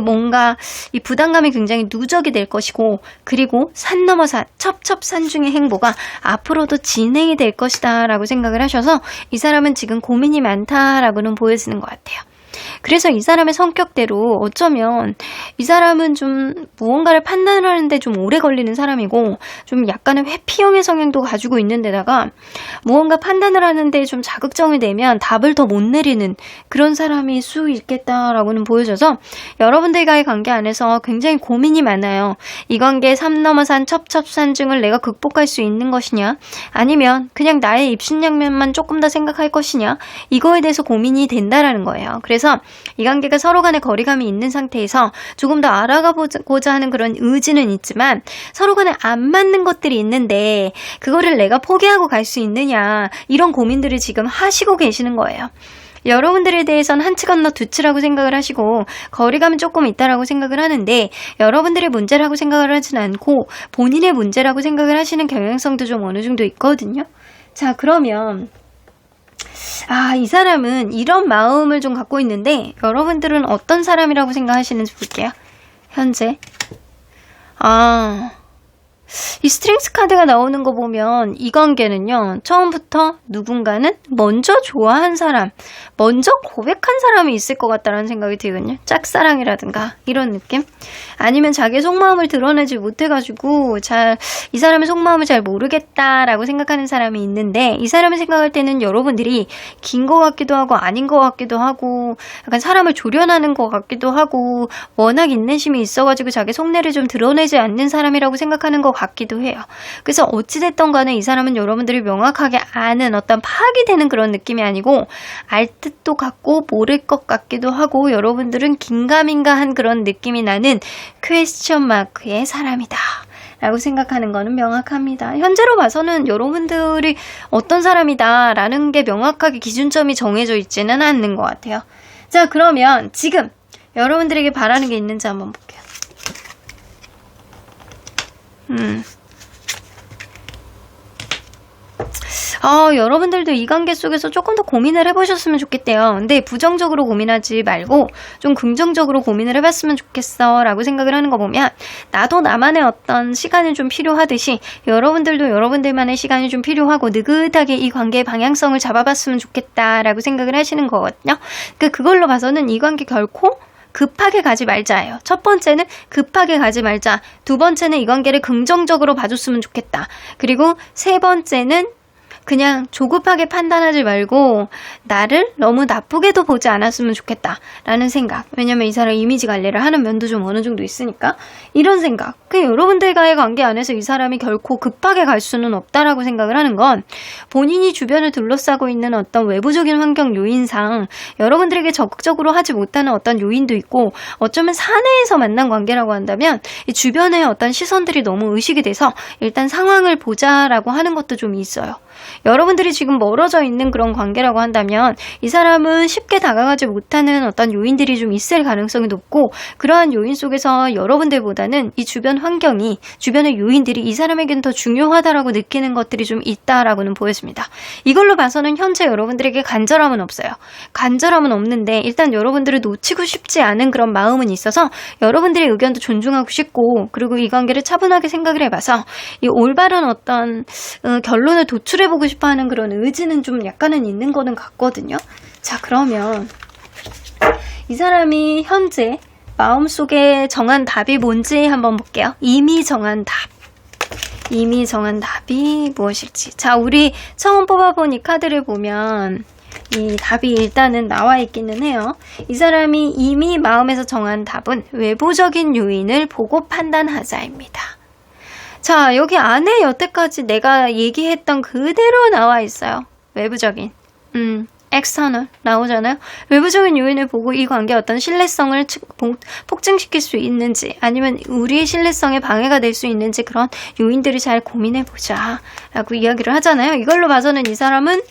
[SPEAKER 1] 뭔가 이 부담감이 굉장히 누적이 될 것이고 그리고 산 넘어 산, 첩첩산중의 행보가 앞으로도 진행이 될 것이다 라고 생각을 하셔서 이 사람은 지금 고민이 많다라고는 보여지는 것 같아요. 그래서 이 사람의 성격대로 어쩌면 이 사람은 좀 무언가를 판단을 하는데 좀 오래 걸리는 사람이고 좀 약간의 회피형의 성향도 가지고 있는 데다가 무언가 판단을 하는데 좀 자극점이 되면 답을 더 못 내리는 그런 사람일 수 있겠다라고는 보여져서 여러분들과의 관계 안에서 굉장히 고민이 많아요. 이 관계의 산 넘어 산 첩첩산중을 내가 극복할 수 있는 것이냐 아니면 그냥 나의 입신양면만 조금 더 생각할 것이냐 이거에 대해서 고민이 된다라는 거예요. 그래서 이 관계가 서로 간에 거리감이 있는 상태에서 조금 더 알아가보고자 하는 그런 의지는 있지만 서로 간에 안 맞는 것들이 있는데 그거를 내가 포기하고 갈 수 있느냐 이런 고민들을 지금 하시고 계시는 거예요. 여러분들에 대해서는 한 치 건너 두 치라고 생각을 하시고 거리감은 조금 있다라고 생각을 하는데 여러분들의 문제라고 생각을 하진 않고 본인의 문제라고 생각을 하시는 경향성도 좀 어느 정도 있거든요. 자, 그러면 이 사람은 이런 마음을 좀 갖고 있는데 여러분들은 어떤 사람이라고 생각하시는지 볼게요. 현재 이 스트렝스 카드가 나오는 거 보면 이 관계는요, 처음부터 누군가는 먼저 좋아한 사람, 먼저 고백한 사람이 있을 것 같다라는 생각이 들거든요. 짝사랑이라든가 이런 느낌? 아니면 자기 속마음을 드러내지 못해가지고 이 사람의 속마음을 잘 모르겠다라고 생각하는 사람이 있는데 이 사람이 생각할 때는 여러분들이 긴 것 같기도 하고 아닌 것 같기도 하고 약간 사람을 조련하는 것 같기도 하고 워낙 인내심이 있어가지고 자기 속내를 좀 드러내지 않는 사람이라고 생각하는 것 같기도 해요. 그래서 어찌됐던 간에 이 사람은 여러분들이 명확하게 아는 어떤 파악이 되는 그런 느낌이 아니고 알 뜻도 같고 모를 것 같기도 하고 여러분들은 긴가민가한 그런 느낌이 나는 퀘스천 마크의 사람이다 라고 생각하는 거는 명확합니다. 현재로 봐서는 여러분들이 어떤 사람이다 라는 게 명확하게 기준점이 정해져 있지는 않는 것 같아요. 자, 그러면 지금 여러분들에게 바라는 게 있는지 한번 볼게요. 여러분들도 이 관계 속에서 조금 더 고민을 해보셨으면 좋겠대요. 근데 부정적으로 고민하지 말고 좀 긍정적으로 고민을 해봤으면 좋겠어 라고 생각을 하는 거 보면 나도 나만의 어떤 시간이 좀 필요하듯이 여러분들도 여러분들만의 시간이 좀 필요하고 느긋하게 이 관계의 방향성을 잡아봤으면 좋겠다 라고 생각을 하시는 거거든요. 그걸로 봐서는 이 관계 결코 급하게 가지 말자예요. 첫 번째는 급하게 가지 말자. 두 번째는 이 관계를 긍정적으로 봐줬으면 좋겠다. 그리고 세 번째는 그냥 조급하게 판단하지 말고 나를 너무 나쁘게도 보지 않았으면 좋겠다 라는 생각. 왜냐면 이 사람 이미지 관리를 하는 면도 좀 어느 정도 있으니까 이런 생각. 여러분들과의 관계 안에서 이 사람이 결코 급하게 갈 수는 없다라고 생각을 하는 건 본인이 주변을 둘러싸고 있는 어떤 외부적인 환경 요인상 여러분들에게 적극적으로 하지 못하는 어떤 요인도 있고 어쩌면 사내에서 만난 관계라고 한다면 이 주변의 어떤 시선들이 너무 의식이 돼서 일단 상황을 보자라고 하는 것도 좀 있어요. 여러분들이 지금 멀어져 있는 그런 관계라고 한다면 이 사람은 쉽게 다가가지 못하는 어떤 요인들이 좀 있을 가능성이 높고 그러한 요인 속에서 여러분들보다는 이 주변 환경이 주변의 요인들이 이 사람에게는 더 중요하다라고 느끼는 것들이 좀 있다라고는 보여집니다. 이걸로 봐서는 현재 여러분들에게 간절함은 없어요. 간절함은 없는데 일단 여러분들을 놓치고 싶지 않은 그런 마음은 있어서 여러분들의 의견도 존중하고 싶고 그리고 이 관계를 차분하게 생각을 해봐서 이 올바른 어떤 결론을 도출해보고 싶어하는 그런 의지는 좀 약간은 있는 거는 같거든요. 자, 그러면 이 사람이 현재 마음속에 정한 답이 뭔지 한번 볼게요. 이미 정한 답. 이미 정한 답이 무엇일지. 자, 우리 처음 뽑아본 이 카드를 보면 이 답이 일단은 나와 있기는 해요. 이 사람이 이미 마음에서 정한 답은 외부적인 요인을 보고 판단하자입니다. 자, 여기 안에 여태까지 내가 얘기했던 그대로 나와 있어요. 외부적인. external 나오잖아요. 외부적인 요인을 보고 이 관계의 어떤 신뢰성을 폭증시킬 수 있는지 아니면 우리의 신뢰성에 방해가 될 수 있는지 그런 요인들을 잘 고민해보자 라고 이야기를 하잖아요. 이걸로 봐서는 이 사람은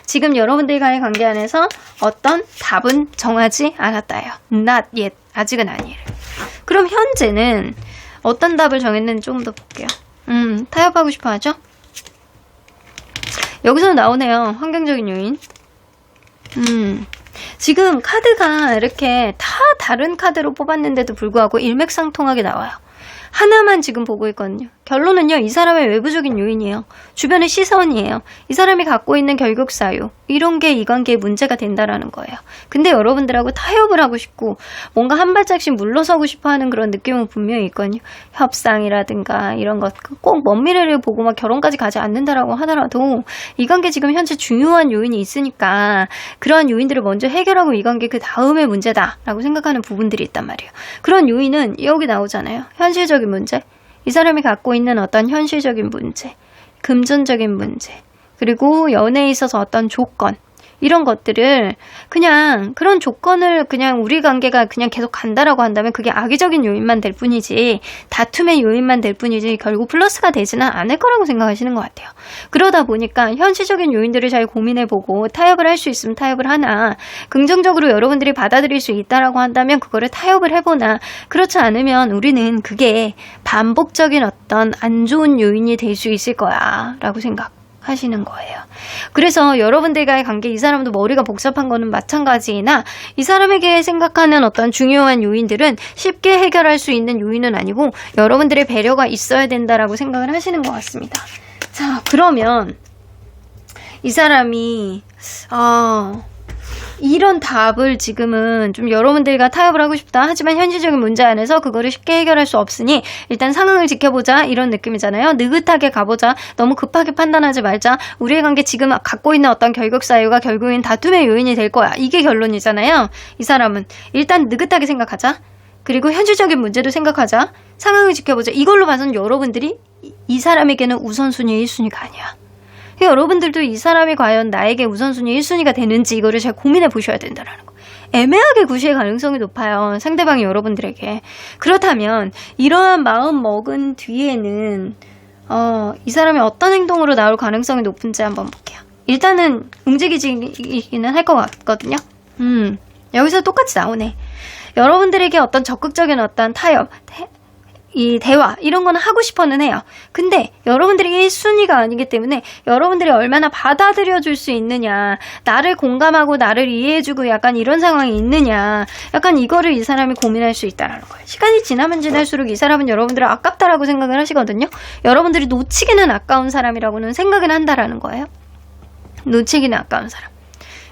[SPEAKER 1] 지금 여러분들과의 관계 안에서 어떤 답은 정하지 않았다요. Not yet. 아직은 아니에요. 그럼 현재는 어떤 답을 정했는지 조금 더 볼게요. 타협하고 싶어 하죠? 여기서 나오네요. 환경적인 요인. 지금 카드가 이렇게 다 다른 카드로 뽑았는데도 불구하고 일맥상통하게 나와요. 하나만 지금 보고 있거든요. 결론은요, 이 사람의 외부적인 요인이에요. 주변의 시선이에요. 이 사람이 갖고 있는 결격사유, 이런 게 이 관계에 문제가 된다라는 거예요. 근데 여러분들하고 타협을 하고 싶고 뭔가 한 발짝씩 물러서고 싶어하는 그런 느낌은 분명히 있거든요. 협상이라든가 이런 것, 꼭 먼 미래를 보고 막 결혼까지 가지 않는다라고 하더라도 이 관계 지금 현재 중요한 요인이 있으니까 그러한 요인들을 먼저 해결하고 이 관계 그 다음에 문제다라고 생각하는 부분들이 있단 말이에요. 그런 요인은 여기 나오잖아요. 현실적인 문제. 이 사람이 갖고 있는 어떤 현실적인 문제, 금전적인 문제, 그리고 연애에 있어서 어떤 조건, 이런 것들을 그냥 그런 조건을 그냥 우리 관계가 그냥 계속 간다라고 한다면 그게 악의적인 요인만 될 뿐이지 다툼의 요인만 될 뿐이지 결국 플러스가 되지는 않을 거라고 생각하시는 것 같아요. 그러다 보니까 현실적인 요인들을 잘 고민해보고 타협을 할 수 있으면 타협을 하나 긍정적으로 여러분들이 받아들일 수 있다라고 한다면 그거를 타협을 해보나 그렇지 않으면 우리는 그게 반복적인 어떤 안 좋은 요인이 될 수 있을 거야 라고 생각하시는 거예요. 그래서 여러분들과의 관계 이 사람도 머리가 복잡한 거는 마찬가지이나 이 사람에게 생각하는 어떤 중요한 요인들은 쉽게 해결할 수 있는 요인은 아니고 여러분들의 배려가 있어야 된다라고 생각을 하시는 것 같습니다. 자, 그러면 이 사람이 이런 답을 지금은 좀 여러분들과 타협을 하고 싶다. 하지만 현실적인 문제 안에서 그거를 쉽게 해결할 수 없으니 일단 상황을 지켜보자 이런 느낌이잖아요. 느긋하게 가보자. 너무 급하게 판단하지 말자. 우리의 관계 지금 갖고 있는 어떤 결격 사유가 결국엔 다툼의 요인이 될 거야. 이게 결론이잖아요. 이 사람은 일단 느긋하게 생각하자. 그리고 현실적인 문제도 생각하자. 상황을 지켜보자. 이걸로 봐서는 여러분들이 이 사람에게는 우선순위 1순위가 아니야. 여러분들도 이 사람이 과연 나에게 우선순위 1순위가 되는지 이거를 잘 고민해 보셔야 된다는 거. 애매하게 구실 가능성이 높아요. 상대방이 여러분들에게. 그렇다면 이러한 마음 먹은 뒤에는 이 사람이 어떤 행동으로 나올 가능성이 높은지 한번 볼게요. 일단은 움직이기는 할 것 같거든요. 여기서 똑같이 나오네. 여러분들에게 어떤 적극적인 어떤 타협, 이 대화 이런 거는 하고 싶어는 해요. 근데 여러분들이 1순위가 아니기 때문에 여러분들이 얼마나 받아들여 줄 수 있느냐, 나를 공감하고 나를 이해해주고 약간 이런 상황이 있느냐, 약간 이거를 이 사람이 고민할 수 있다라는 거예요. 시간이 지나면 지날수록 이 사람은 여러분들을 아깝다라고 생각을 하시거든요. 여러분들이 놓치기는 아까운 사람이라고는 생각을 한다라는 거예요. 놓치기는 아까운 사람.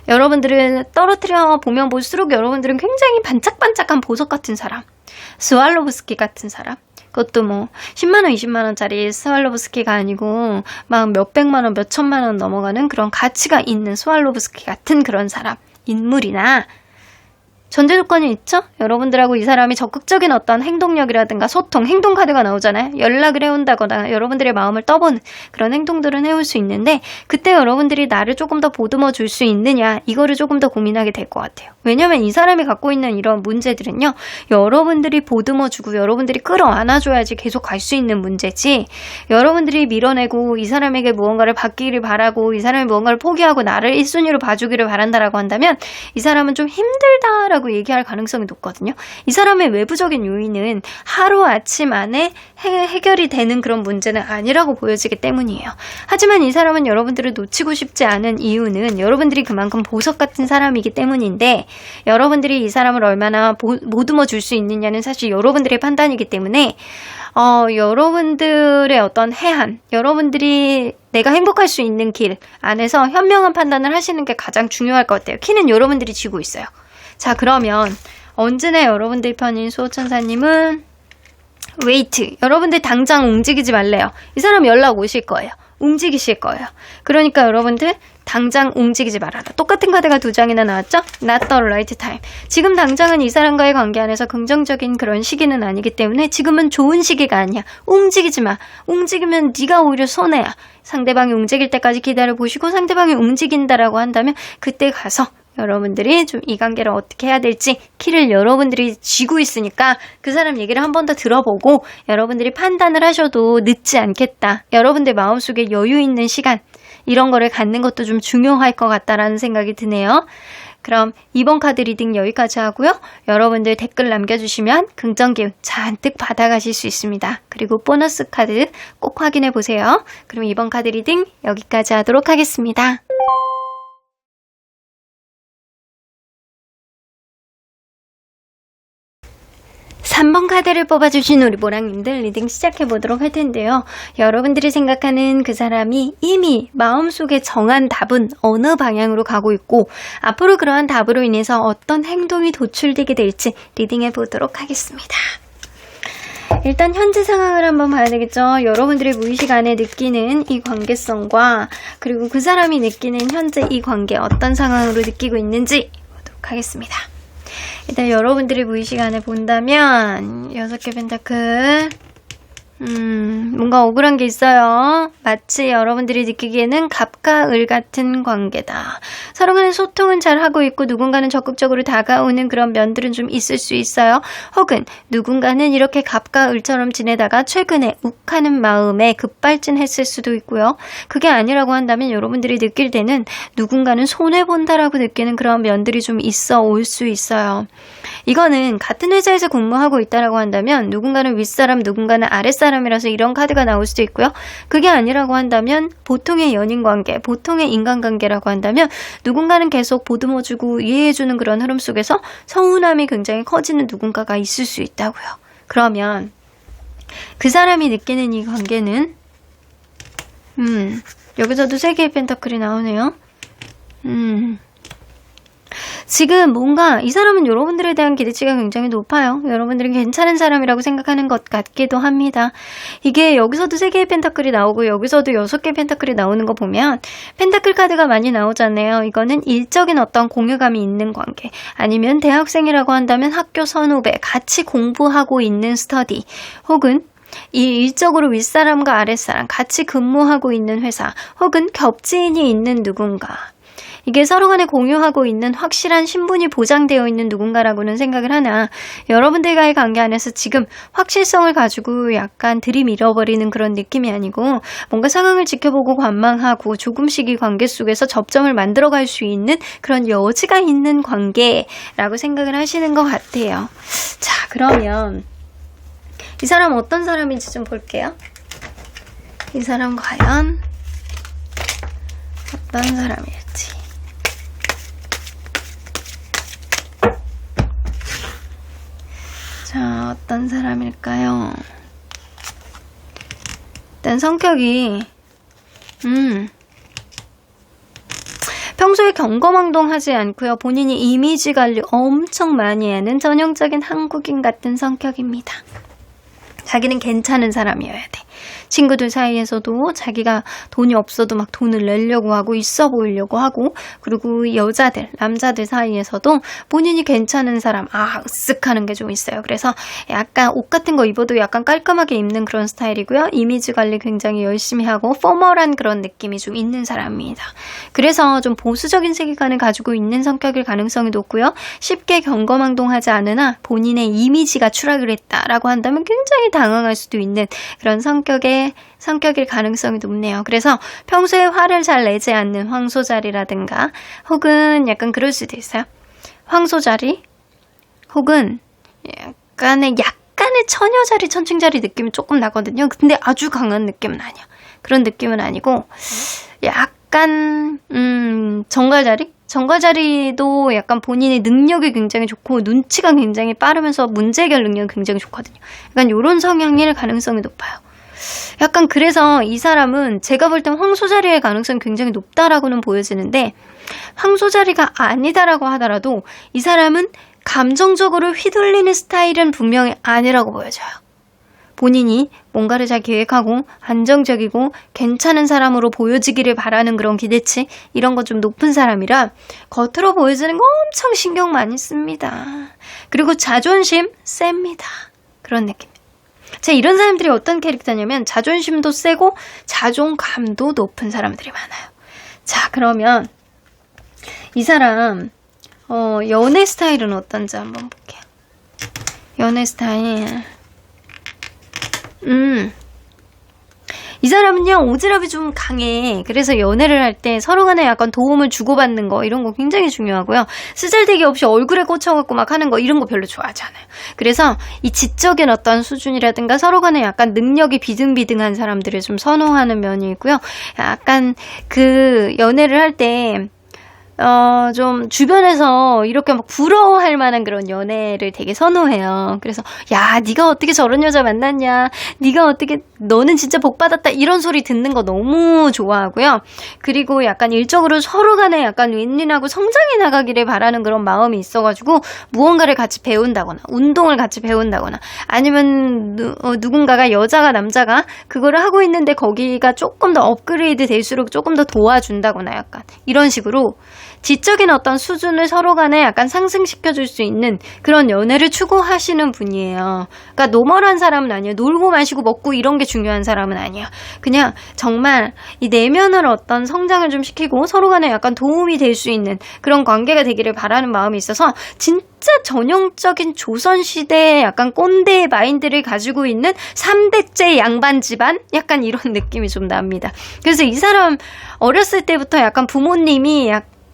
[SPEAKER 1] 여러분들을 떨어뜨려 보면 볼수록 여러분들은 굉장히 반짝반짝한 보석 같은 사람, 스왈로브스키 같은 사람. 그것도 뭐 10만원, 20만원짜리 스왈로브스키가 아니고 막 몇백만원, 몇천만원 넘어가는 그런 가치가 있는 스왈로브스키 같은 그런 사람, 인물이나 전제 조건이 있죠? 여러분들하고 이 사람이 적극적인 어떤 행동력이라든가 소통, 행동 카드가 나오잖아요. 연락을 해온다거나 여러분들의 마음을 떠보는 그런 행동들은 해올 수 있는데 그때 여러분들이 나를 조금 더 보듬어 줄 수 있느냐 이거를 조금 더 고민하게 될 것 같아요. 왜냐면 이 사람이 갖고 있는 이런 문제들은요. 여러분들이 보듬어 주고 여러분들이 끌어안아줘야지 계속 갈 수 있는 문제지 여러분들이 밀어내고 이 사람에게 무언가를 받기를 바라고 이 사람이 무언가를 포기하고 나를 1순위로 봐주기를 바란다라고 한다면 이 사람은 좀 힘들다라고 얘기할 가능성이 높거든요. 이 사람의 외부적인 요인은 하루아침 안에 해결이 되는 그런 문제는 아니라고 보여지기 때문이에요. 하지만 이 사람은 여러분들을 놓치고 싶지 않은 이유는 여러분들이 그만큼 보석 같은 사람이기 때문인데 여러분들이 이 사람을 얼마나 보듬어 줄 수 있느냐는 사실 여러분들의 판단이기 때문에 여러분들의 어떤 해안, 여러분들이 내가 행복할 수 있는 길 안에서 현명한 판단을 하시는 게 가장 중요할 것 같아요. 키는 여러분들이 쥐고 있어요. 자, 그러면 언제나 여러분들 편인 수호천사님은 웨이트. 여러분들 당장 움직이지 말래요. 이 사람 연락 오실 거예요. 움직이실 거예요. 그러니까 여러분들 당장 움직이지 말아라. 똑같은 카드가 2장이나 나왔죠? Not the right time. 지금 당장은 이 사람과의 관계 안에서 긍정적인 그런 시기는 아니기 때문에 지금은 좋은 시기가 아니야. 움직이지 마. 움직이면 네가 오히려 손해야. 상대방이 움직일 때까지 기다려보시고 상대방이 움직인다라고 한다면 그때 가서 여러분들이 좀 이 관계를 어떻게 해야 될지 키를 여러분들이 쥐고 있으니까 그 사람 얘기를 한 번 더 들어보고 여러분들이 판단을 하셔도 늦지 않겠다. 여러분들 마음속에 여유 있는 시간 이런 거를 갖는 것도 좀 중요할 것 같다라는 생각이 드네요. 그럼 이번 카드 리딩 여기까지 하고요. 여러분들 댓글 남겨주시면 긍정기운 잔뜩 받아가실 수 있습니다. 그리고 보너스 카드 꼭 확인해 보세요. 그럼 이번 카드 리딩 여기까지 하도록 하겠습니다. 3번 카드를 뽑아주신 우리 모랑님들 리딩 시작해보도록 할 텐데요. 여러분들이 생각하는 그 사람이 이미 마음속에 정한 답은 어느 방향으로 가고 있고 앞으로 그러한 답으로 인해서 어떤 행동이 도출되게 될지 리딩해보도록 하겠습니다. 일단 현재 상황을 한번 봐야 되겠죠. 여러분들의 무의식 안에 느끼는 이 관계성과 그리고 그 사람이 느끼는 현재 이 관계 어떤 상황으로 느끼고 있는지 보도록 하겠습니다. 일단 여러분들이 무의식 안에 본다면 6개 펜타클 뭔가 억울한 게 있어요. 마치 여러분들이 느끼기에는 갑과 을 같은 관계다. 서로 간의 소통은 잘 하고 있고 누군가는 적극적으로 다가오는 그런 면들은 좀 있을 수 있어요. 혹은 누군가는 이렇게 갑과 을처럼 지내다가 최근에 욱하는 마음에 급발진했을 수도 있고요. 그게 아니라고 한다면 여러분들이 느낄 때는 누군가는 손해본다라고 느끼는 그런 면들이 좀 있어 올 수 있어요. 이거는 같은 회사에서 근무하고 있다라고 한다면 누군가는 윗사람, 누군가는 아랫사람이라서 이런 카드가 나올 수도 있고요. 그게 아니라고 한다면 보통의 연인관계, 보통의 인간관계라고 한다면 누군가는 계속 보듬어주고 이해해주는 그런 흐름 속에서 서운함이 굉장히 커지는 누군가가 있을 수 있다고요. 그러면 그 사람이 느끼는 이 관계는 여기서도 3개의 펜타클이 나오네요. 지금 뭔가 이 사람은 여러분들에 대한 기대치가 굉장히 높아요. 여러분들은 괜찮은 사람이라고 생각하는 것 같기도 합니다. 이게 여기서도 3개의 펜타클이 나오고 여기서도 6개의 펜타클이 나오는 거 보면 펜타클 카드가 많이 나오잖아요. 이거는 일적인 어떤 공유감이 있는 관계, 아니면 대학생이라고 한다면 학교 선후배, 같이 공부하고 있는 스터디, 혹은 이 일적으로 윗사람과 아랫사람, 같이 근무하고 있는 회사, 혹은 겹지인이 있는 누군가. 이게 서로 간에 공유하고 있는 확실한 신분이 보장되어 있는 누군가라고는 생각을 하나 여러분들과의 관계 안에서 지금 확실성을 가지고 약간 들이밀어버리는 그런 느낌이 아니고 뭔가 상황을 지켜보고 관망하고 조금씩 이 관계 속에서 접점을 만들어갈 수 있는 그런 여지가 있는 관계라고 생각을 하시는 것 같아요. 자, 그러면 이 사람 어떤 사람인지 좀 볼게요. 이 사람 과연 어떤 사람일지. 자, 어떤 사람일까요? 일단 성격이 평소에 경거망동하지 않고요. 본인이 이미지 관리 엄청 많이 하는 전형적인 한국인 같은 성격입니다. 자기는 괜찮은 사람이어야 돼. 친구들 사이에서도 자기가 돈이 없어도 막 돈을 내려고 하고 있어 보이려고 하고, 그리고 여자들, 남자들 사이에서도 본인이 괜찮은 사람, 으쓱하는 게 좀 있어요. 그래서 약간 옷 같은 거 입어도 약간 깔끔하게 입는 그런 스타일이고요. 이미지 관리 굉장히 열심히 하고 포멀한 그런 느낌이 좀 있는 사람입니다. 그래서 좀 보수적인 세계관을 가지고 있는 성격일 가능성이 높고요. 쉽게 경거망동하지 않으나 본인의 이미지가 추락을 했다라고 한다면 굉장히 당황할 수도 있는 그런 성격일 가능성이 높네요. 그래서 평소에 화를 잘 내지 않는 황소자리라든가, 혹은 약간 그럴 수도 있어요. 황소자리, 혹은 약간의 처녀자리, 천칭자리 느낌이 조금 나거든요. 근데 아주 강한 느낌은 아니야. 그런 느낌은 아니고 약간 정갈자리? 정갈자리도 약간 본인의 능력이 굉장히 좋고 눈치가 굉장히 빠르면서 문제 해결 능력이 굉장히 좋거든요. 약간 이런 성향일 가능성이 높아요. 약간 그래서 이 사람은 제가 볼 땐 황소자리의 가능성이 굉장히 높다라고는 보여지는데, 황소자리가 아니다라고 하더라도 이 사람은 감정적으로 휘둘리는 스타일은 분명히 아니라고 보여져요. 본인이 뭔가를 잘 계획하고 안정적이고 괜찮은 사람으로 보여지기를 바라는 그런 기대치, 이런 거 좀 높은 사람이라 겉으로 보여지는 거 엄청 신경 많이 씁니다. 그리고 자존심 셉니다. 그런 느낌. 자, 이런 사람들이 어떤 캐릭터냐면 자존심도 세고 자존감도 높은 사람들이 많아요. 자, 그러면 이 사람 연애 스타일은 어떤지 한번 볼게요. 연애 스타일. 이 사람은요, 오지랖이 좀 강해. 그래서 연애를 할 때 서로 간에 약간 도움을 주고받는 거, 이런 거 굉장히 중요하고요. 쓰잘데기 없이 얼굴에 꽂혀갖고 막 하는 거, 이런 거 별로 좋아하지 않아요. 그래서 이 지적인 어떤 수준이라든가 서로 간에 약간 능력이 비등비등한 사람들을 좀 선호하는 면이 있고요. 약간 그 연애를 할 때 좀 주변에서 이렇게 막 부러워할 만한 그런 연애를 되게 선호해요. 그래서 야, 네가 어떻게 저런 여자 만났냐, 네가 어떻게, 너는 진짜 복 받았다, 이런 소리 듣는 거 너무 좋아하고요. 그리고 약간 일적으로 서로 간에 약간 윈윈하고 성장해 나가기를 바라는 그런 마음이 있어가지고 무언가를 같이 배운다거나 운동을 같이 배운다거나, 아니면 누군가가, 여자가 남자가 그거를 하고 있는데 거기가 조금 더 업그레이드 될수록 조금 더 도와준다거나, 약간 이런 식으로 지적인 어떤 수준을 서로 간에 약간 상승시켜줄 수 있는 그런 연애를 추구하시는 분이에요. 그러니까 노멀한 사람은 아니에요. 놀고 마시고 먹고 이런 게 중요한 사람은 아니에요. 그냥 정말 이 내면을 어떤 성장을 좀 시키고 서로 간에 약간 도움이 될 수 있는 그런 관계가 되기를 바라는 마음이 있어서 진짜 전형적인 조선시대의 약간 꼰대의 마인드를 가지고 있는 3대째 양반 집안? 약간 이런 느낌이 좀 납니다. 그래서 이 사람 어렸을 때부터 약간 부모님이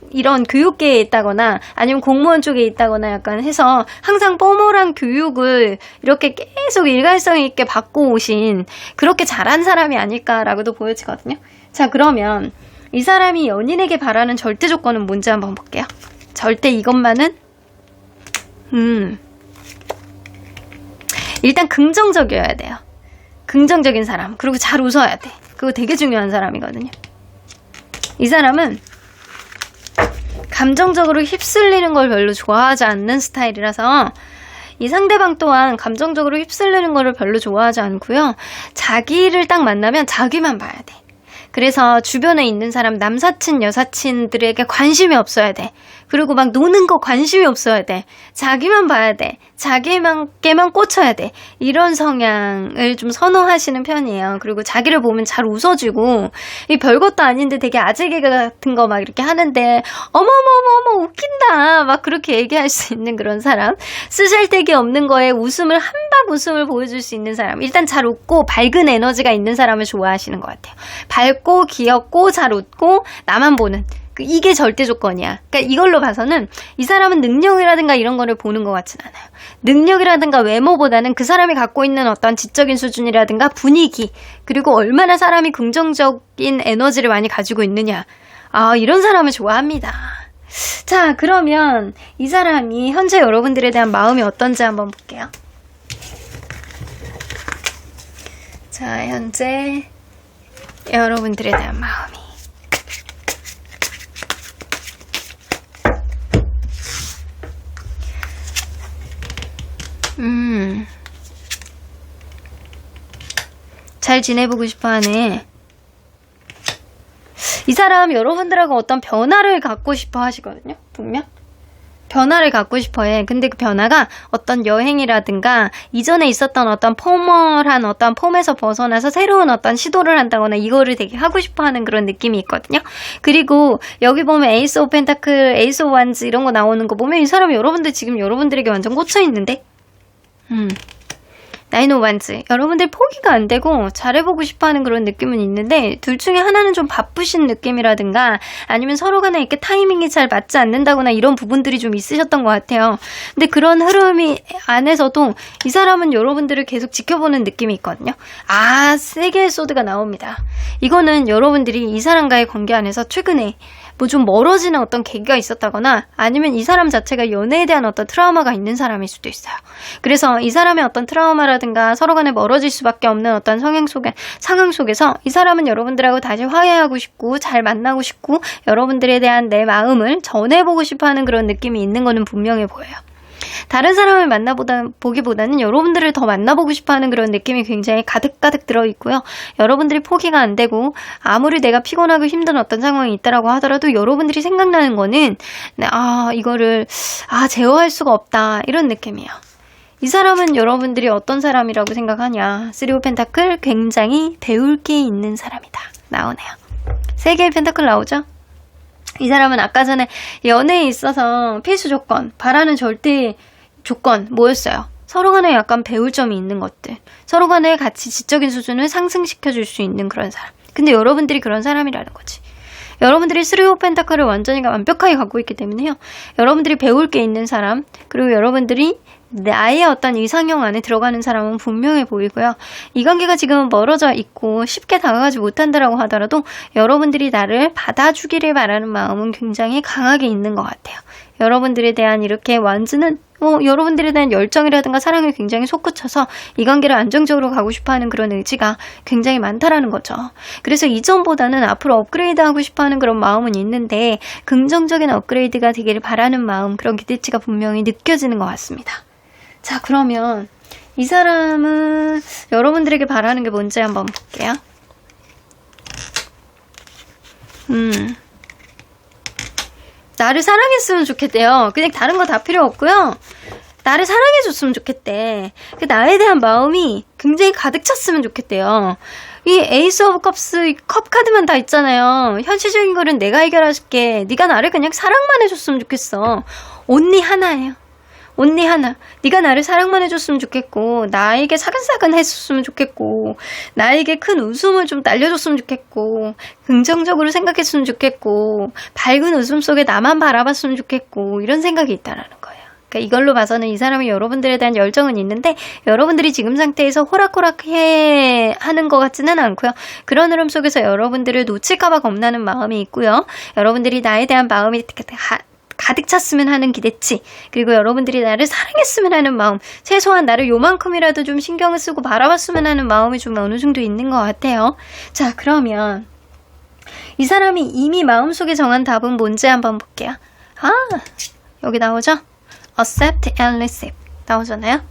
[SPEAKER 1] 이런 교육계에 있다거나 아니면 공무원 쪽에 있다거나 약간 해서 항상 뽀모란 교육을 이렇게 계속 일관성 있게 받고 오신 그렇게 잘한 사람이 아닐까라고도 보여지거든요. 자, 그러면 이 사람이 연인에게 바라는 절대 조건은 뭔지 한번 볼게요. 절대 이것만은 일단 긍정적이어야 돼요. 긍정적인 사람. 그리고 잘 웃어야 돼. 그거 되게 중요한 사람이거든요. 이 사람은 감정적으로 휩쓸리는 걸 별로 좋아하지 않는 스타일이라서 이 상대방 또한 감정적으로 휩쓸리는 거를 별로 좋아하지 않고요. 자기를 딱 만나면 자기만 봐야 돼. 그래서 주변에 있는 사람 남사친 여사친들에게 관심이 없어야 돼. 그리고 막 노는 거 관심이 없어야 돼. 자기만 봐야 돼. 자기만께만 꽂혀야 돼. 이런 성향을 좀 선호하시는 편이에요. 그리고 자기를 보면 잘 웃어주고 이 별것도 아닌데 되게 아재 개그 같은 거 막 이렇게 하는데 어머머머머 웃긴다 막 그렇게 얘기할 수 있는 그런 사람. 쓰잘데기 없는 거에 웃음을 한박 웃음을 보여줄 수 있는 사람. 일단 잘 웃고 밝은 에너지가 있는 사람을 좋아하시는 것 같아요. 밝고 귀엽고 잘 웃고 나만 보는 이게 절대 조건이야. 그러니까 이걸로 봐서는 이 사람은 능력이라든가 이런 거를 보는 것 같진 않아요. 능력이라든가 외모보다는 그 사람이 갖고 있는 어떤 지적인 수준이라든가 분위기 그리고 얼마나 사람이 긍정적인 에너지를 많이 가지고 있느냐. 이런 사람을 좋아합니다. 자, 그러면 이 사람이 현재 여러분들에 대한 마음이 어떤지 한번 볼게요. 자, 현재 여러분들에 대한 마음이 잘 지내보고 싶어 하네. 이 사람 여러분들하고 어떤 변화를 갖고 싶어 하시거든요. 분명 변화를 갖고 싶어 해. 근데 그 변화가 어떤 여행이라든가 이전에 있었던 어떤 포멀한 어떤 폼에서 벗어나서 새로운 어떤 시도를 한다거나 이거를 되게 하고 싶어 하는 그런 느낌이 있거든요. 그리고 여기 보면 에이스 오브 펜타클, 에이스 오브 완즈 이런 거 나오는 거 보면 이 사람이 여러분들 지금 여러분들에게 완전 꽂혀 있는데 나인 오브 완즈 여러분들 포기가 안 되고 잘해보고 싶어하는 그런 느낌은 있는데 둘 중에 하나는 좀 바쁘신 느낌이라든가 아니면 서로 간에 이렇게 타이밍이 잘 맞지 않는다거나 이런 부분들이 좀 있으셨던 것 같아요. 근데 그런 흐름이 안에서도 이 사람은 여러분들을 계속 지켜보는 느낌이 있거든요. 세 개의 소드가 나옵니다. 이거는 여러분들이 이 사람과의 관계 안에서 최근에 뭐 좀 멀어지는 어떤 계기가 있었다거나 아니면 이 사람 자체가 연애에 대한 어떤 트라우마가 있는 사람일 수도 있어요. 그래서 이 사람의 어떤 트라우마라든가 서로 간에 멀어질 수밖에 없는 어떤 상황 속에서 이 사람은 여러분들하고 다시 화해하고 싶고 잘 만나고 싶고 여러분들에 대한 내 마음을 전해보고 싶어하는 그런 느낌이 있는 거는 분명해 보여요. 다른 사람을 만나보기보다는 여러분들을 더 만나보고 싶어하는 그런 느낌이 굉장히 가득가득 들어있고요. 여러분들이 포기가 안 되고 아무리 내가 피곤하고 힘든 어떤 상황이 있다라고 하더라도 여러분들이 생각나는 거는 이거를 제어할 수가 없다 이런 느낌이에요. 이 사람은 여러분들이 어떤 사람이라고 생각하냐. 3 오브 펜타클 굉장히 배울 게 있는 사람이다 나오네요. 3개의 펜타클 나오죠? 이 사람은 아까 전에 연애에 있어서 필수 조건, 바라는 절대 조건 뭐였어요? 서로 간에 약간 배울 점이 있는 것들. 서로 간에 같이 지적인 수준을 상승시켜줄 수 있는 그런 사람. 근데 여러분들이 그런 사람이라는 거지. 여러분들이 3 오브 펜타클을 완벽하게 갖고 있기 때문에요. 여러분들이 배울 게 있는 사람, 그리고 여러분들이 나의 어떤 이상형 안에 들어가는 사람은 분명해 보이고요. 이 관계가 지금 멀어져 있고 쉽게 다가가지 못한다라고 하더라도 여러분들이 나를 받아주기를 바라는 마음은 굉장히 강하게 있는 것 같아요. 여러분들에 대한 이렇게 완즈는 여러분들에 대한 열정이라든가 사랑을 굉장히 솟구쳐서 이 관계를 안정적으로 가고 싶어하는 그런 의지가 굉장히 많다라는 거죠. 그래서 이전보다는 앞으로 업그레이드하고 싶어하는 그런 마음은 있는데 긍정적인 업그레이드가 되기를 바라는 마음, 그런 기대치가 분명히 느껴지는 것 같습니다. 자, 그러면 이 사람은 여러분들에게 바라는 게 뭔지 한번 볼게요. 나를 사랑했으면 좋겠대요. 그냥 다른 거 다 필요 없고요. 나를 사랑해줬으면 좋겠대. 그 나에 대한 마음이 굉장히 가득 찼으면 좋겠대요. 이 에이스 오브 컵스 컵 카드만 다 있잖아요. 현실적인 거는 내가 해결할게. 네가 나를 그냥 사랑만 해줬으면 좋겠어. 온리 하나예요. 온리 하나. 네가 나를 사랑만 해줬으면 좋겠고, 나에게 사근사근 했었으면 좋겠고, 나에게 큰 웃음을 좀 날려줬으면 좋겠고, 긍정적으로 생각했으면 좋겠고, 밝은 웃음 속에 나만 바라봤으면 좋겠고, 이런 생각이 있다라는 거예요. 그러니까 이걸로 봐서는 이 사람이 여러분들에 대한 열정은 있는데, 여러분들이 지금 상태에서 호락호락해 하는 것 같지는 않고요. 그런 흐름 속에서 여러분들을 놓칠까봐 겁나는 마음이 있고요. 여러분들이 나에 대한 마음이 가득 찼으면 하는 기대치, 그리고 여러분들이 나를 사랑했으면 하는 마음, 최소한 나를 요만큼이라도 좀 신경을 쓰고 바라봤으면 하는 마음이 좀 어느 정도 있는 것 같아요. 자, 그러면 이 사람이 이미 마음속에 정한 답은 뭔지 한번 볼게요. 여기 나오죠? accept and receive 나오잖아요.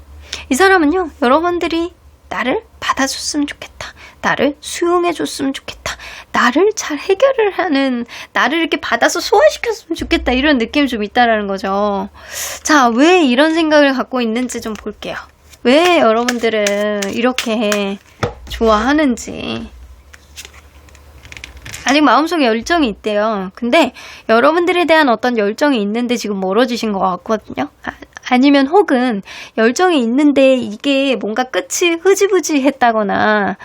[SPEAKER 1] 이 사람은요, 여러분들이 나를 받아줬으면 좋겠다, 나를 수용해줬으면 좋겠다, 나를 잘 해결을 하는, 나를 이렇게 받아서 소화시켰으면 좋겠다, 이런 느낌이 좀 있다라는 거죠. 자, 왜 이런 생각을 갖고 있는지 좀 볼게요. 왜 여러분들을 이렇게 좋아하는지. 아직 마음속에 열정이 있대요. 근데 여러분들에 대한 어떤 열정이 있는데 지금 멀어지신 것 같거든요. 아니면 혹은 열정이 있는데 이게 뭔가 끝이 흐지부지 했다거나,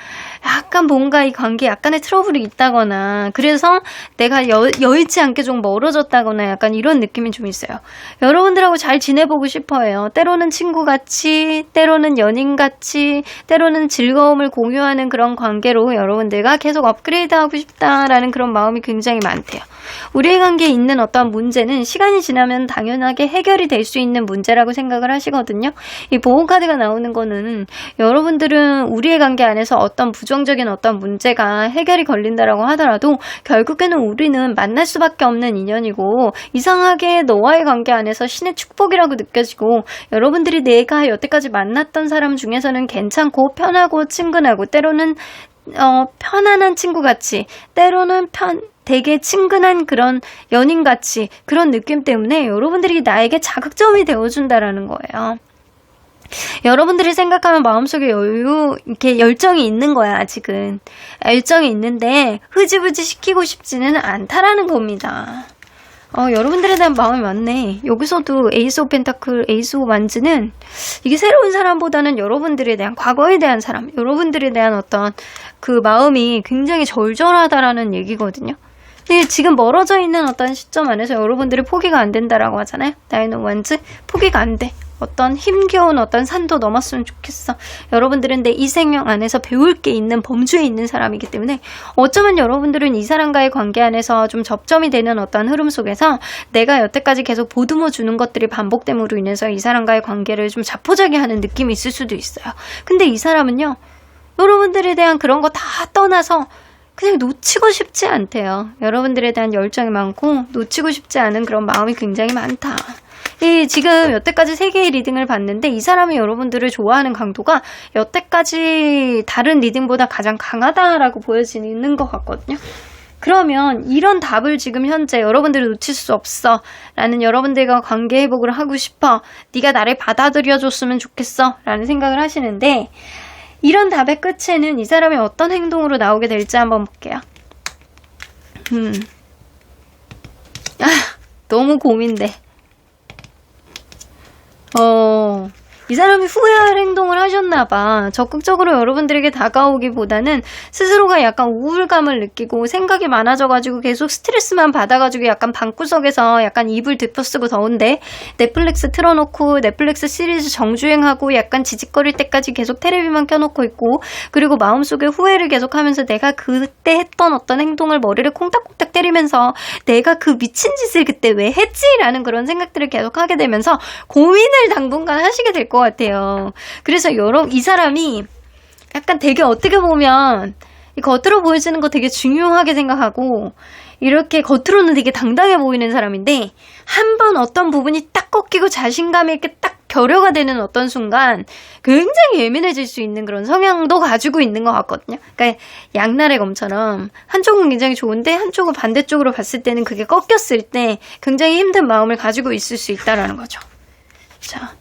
[SPEAKER 1] 약간 뭔가 이 관계에 약간의 트러블이 있다거나, 그래서 내가 여의치 않게 좀 멀어졌다거나, 약간 이런 느낌이 좀 있어요. 여러분들하고 잘 지내보고 싶어요. 때로는 친구같이, 때로는 연인같이, 때로는 즐거움을 공유하는 그런 관계로 여러분들과 계속 업그레이드하고 싶다라는 그런 마음이 굉장히 많대요. 우리의 관계에 있는 어떤 문제는 시간이 지나면 당연하게 해결이 될 수 있는 문제라고 생각을 하시거든요. 이 보호카드가 나오는 거는 여러분들은 우리의 관계 안에서 어떤 부정적인 어떤 문제가 해결이 걸린다라고 하더라도 결국에는 우리는 만날 수밖에 없는 인연이고, 이상하게 너와의 관계 안에서 신의 축복이라고 느껴지고, 여러분들이 내가 여태까지 만났던 사람 중에서는 괜찮고 편하고 친근하고, 때로는 편안한 친구같이, 때로는 되게 친근한 그런 연인같이, 그런 느낌 때문에 여러분들이 나에게 자극점이 되어준다라는 거예요. 여러분들이 생각하면 마음속에 이렇게 열정이 있는 거야, 아직은. 열정이 있는데 흐지부지 시키고 싶지는 않다라는 겁니다. 여러분들에 대한 마음이 많네. 여기서도 에이스 오브 펜타클, 에이스 오브 완즈는 이게 새로운 사람보다는 여러분들에 대한, 과거에 대한 사람, 여러분들에 대한 어떤 그 마음이 굉장히 절절하다라는 얘기거든요. 근데 지금 멀어져 있는 어떤 시점 안에서 여러분들이 포기가 안 된다라고 하잖아요. 나인 오브 완즈, 포기가 안 돼. 어떤 힘겨운 어떤 산도 넘었으면 좋겠어. 여러분들은 내 이생명 안에서 배울 게 있는, 범주에 있는 사람이기 때문에, 어쩌면 여러분들은 이 사람과의 관계 안에서 좀 접점이 되는 어떤 흐름 속에서 내가 여태까지 계속 보듬어 주는 것들이 반복됨으로 인해서 이 사람과의 관계를 좀 자포자기하는 느낌이 있을 수도 있어요. 근데 이 사람은요, 여러분들에 대한 그런 거 다 떠나서 그냥 놓치고 싶지 않대요. 여러분들에 대한 열정이 많고 놓치고 싶지 않은 그런 마음이 굉장히 많다. 지금 여태까지 3개의 리딩을 봤는데 이 사람이 여러분들을 좋아하는 강도가 여태까지 다른 리딩보다 가장 강하다라고 보여지는 것 같거든요. 그러면 이런 답을 지금 현재 여러분들을 놓칠 수 없어 라는, 여러분들과 관계 회복을 하고 싶어, 네가 나를 받아들여줬으면 좋겠어 라는 생각을 하시는데, 이런 답의 끝에는 이 사람이 어떤 행동으로 나오게 될지 한번 볼게요. 너무 고민돼. 이 사람이 후회할 행동을 하셨나봐. 적극적으로 여러분들에게 다가오기보다는 스스로가 약간 우울감을 느끼고 생각이 많아져가지고 계속 스트레스만 받아가지고 약간 방구석에서 약간 이불 덮어쓰고 더운데 넷플릭스 틀어놓고 넷플릭스 시리즈 정주행하고 약간 지직거릴 때까지 계속 테레비만 켜놓고 있고, 그리고 마음속에 후회를 계속하면서 내가 그때 했던 어떤 행동을 머리를 콩닥콩닥 때리면서 내가 그 미친 짓을 그때 왜 했지? 라는 그런 생각들을 계속 하게 되면서 고민을 당분간 하시게 될 것 같아요. 그래서 이 사람이 약간 되게 어떻게 보면 겉으로 보여지는 거 되게 중요하게 생각하고 이렇게 겉으로는 되게 당당해 보이는 사람인데, 한번 어떤 부분이 딱 꺾이고 자신감이 이렇게 딱 결여가 되는 어떤 순간 굉장히 예민해질 수 있는 그런 성향도 가지고 있는 것 같거든요. 그러니까 양날의 검처럼 한쪽은 굉장히 좋은데 한쪽은 반대쪽으로 봤을 때는 그게 꺾였을 때 굉장히 힘든 마음을 가지고 있을 수 있다라는 거죠. 자,